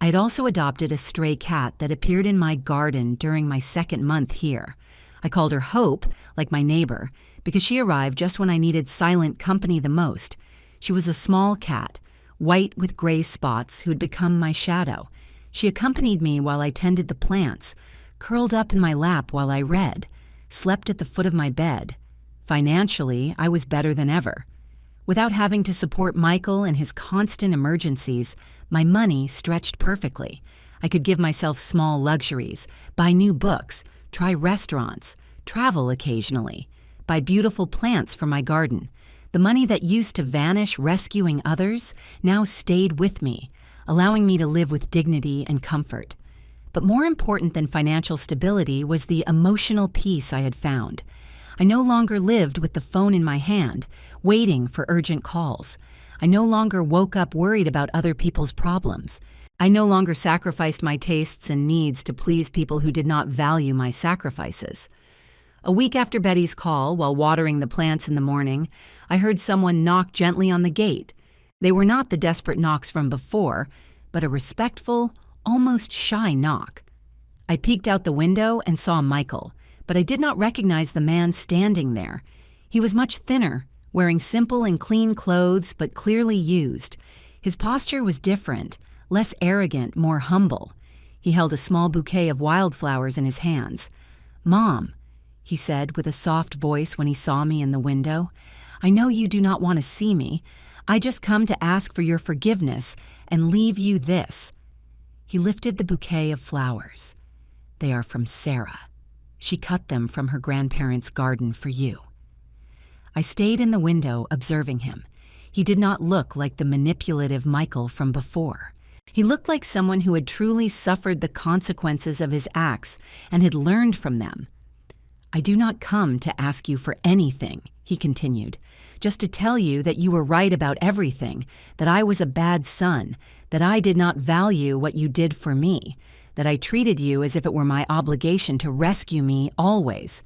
I had also adopted a stray cat that appeared in my garden during my second month here. I called her Hope, like my neighbor, because she arrived just when I needed silent company the most. She was a small cat, white with gray spots, who had become my shadow. She accompanied me while I tended the plants, curled up in my lap while I read, slept at the foot of my bed. Financially, I was better than ever. Without having to support Michael and his constant emergencies, my money stretched perfectly. I could give myself small luxuries, buy new books, try restaurants, travel occasionally, buy beautiful plants for my garden. The money that used to vanish rescuing others now stayed with me, allowing me to live with dignity and comfort. But more important than financial stability was the emotional peace I had found. I no longer lived with the phone in my hand, waiting for urgent calls. I no longer woke up worried about other people's problems. I no longer sacrificed my tastes and needs to please people who did not value my sacrifices. A week after Betty's call, while watering the plants in the morning, I heard someone knock gently on the gate. They were not the desperate knocks from before, but a respectful, almost shy knock. I peeked out the window and saw Michael, but I did not recognize the man standing there. He was much thinner, wearing simple and clean clothes, but clearly used. His posture was different, less arrogant, more humble. He held a small bouquet of wildflowers in his hands. "Mom," he said with a soft voice when he saw me in the window, "I know you do not want to see me. I just come to ask for your forgiveness and leave you this." He lifted the bouquet of flowers. "They are from Sarah. She cut them from her grandparents' garden for you." I stayed in the window observing him. He did not look like the manipulative Michael from before. He looked like someone who had truly suffered the consequences of his acts and had learned from them. "I do not come to ask you for anything," he continued, "just to tell you that you were right about everything, that I was a bad son, that I did not value what you did for me, that I treated you as if it were my obligation to rescue me always."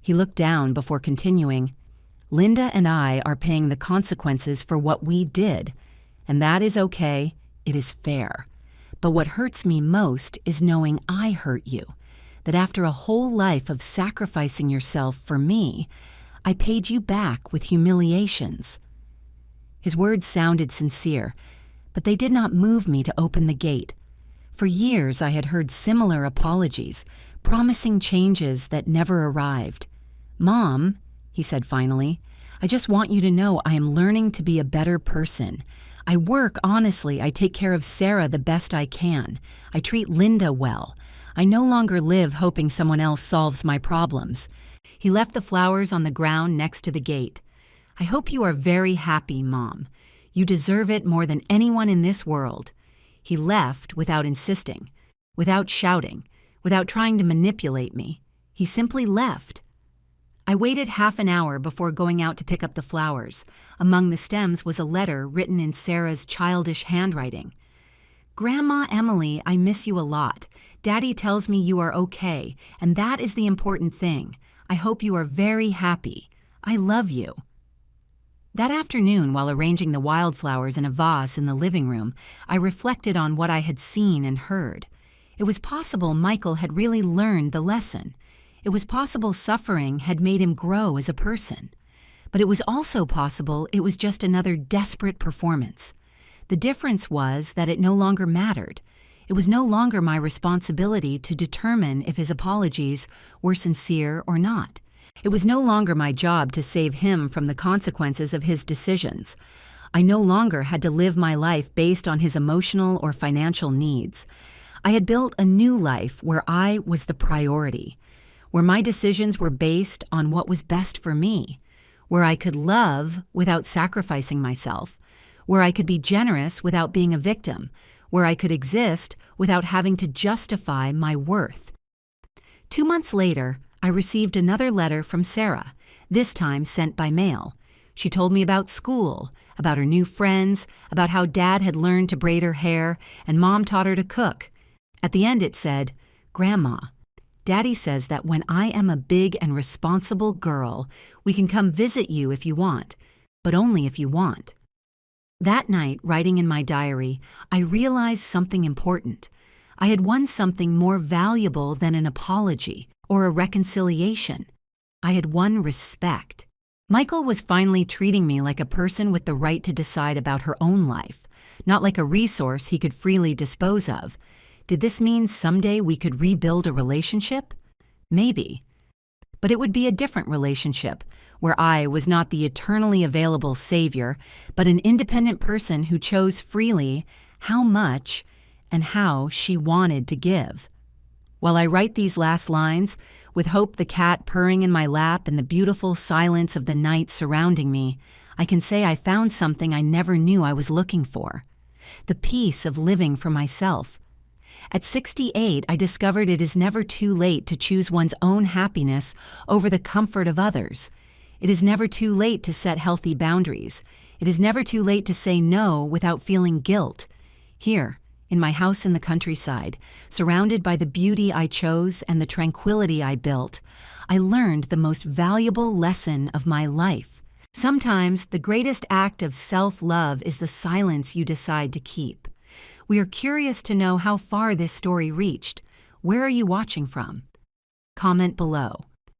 He looked down before continuing, "Linda and I are paying the consequences for what we did, and that is okay, it is fair. But what hurts me most is knowing I hurt you, that after a whole life of sacrificing yourself for me, I paid you back with humiliations." His words sounded sincere, but they did not move me to open the gate. For years I had heard similar apologies, promising changes that never arrived. "Mom," he said finally, "I just want you to know I am learning to be a better person. I work honestly, I take care of Sarah the best I can. I treat Linda well. I no longer live hoping someone else solves my problems." He left the flowers on the ground next to the gate. "I hope you are very happy, Mom. You deserve it more than anyone in this world." He left without insisting, without shouting, without trying to manipulate me. He simply left. I waited half an hour before going out to pick up the flowers. Among the stems was a letter written in Sarah's childish handwriting. "Grandma Emily, I miss you a lot. Daddy tells me you are okay, and that is the important thing. I hope you are very happy. I love you." That afternoon, while arranging the wildflowers in a vase in the living room, I reflected on what I had seen and heard. It was possible Michael had really learned the lesson. It was possible suffering had made him grow as a person. But it was also possible it was just another desperate performance. The difference was that it no longer mattered. It was no longer my responsibility to determine if his apologies were sincere or not. It was no longer my job to save him from the consequences of his decisions. I no longer had to live my life based on his emotional or financial needs. I had built a new life where I was the priority, where my decisions were based on what was best for me, where I could love without sacrificing myself, where I could be generous without being a victim, where I could exist without having to justify my worth. 2 months later, I received another letter from Sarah, this time sent by mail. She told me about school, about her new friends, about how Dad had learned to braid her hair, and Mom taught her to cook. At the end it said, "Grandma, Daddy says that when I am a big and responsible girl, we can come visit you if you want, but only if you want." That night, writing in my diary, I realized something important. I had won something more valuable than an apology or a reconciliation. I had won respect. Michael was finally treating me like a person with the right to decide about her own life, not like a resource he could freely dispose of. Did this mean someday we could rebuild a relationship? Maybe. But it would be a different relationship, where I was not the eternally available savior, but an independent person who chose freely how much and how she wanted to give. While I write these last lines, with Hope the cat purring in my lap and the beautiful silence of the night surrounding me, I can say I found something I never knew I was looking for: the peace of living for myself. At 68, I discovered it is never too late to choose one's own happiness over the comfort of others. It is never too late to set healthy boundaries. It is never too late to say no without feeling guilt. Here, in my house in the countryside, surrounded by the beauty I chose and the tranquility I built, I learned the most valuable lesson of my life. Sometimes the greatest act of self-love is the silence you decide to keep. We are curious to know how far this story reached. Where are you watching from? Comment below.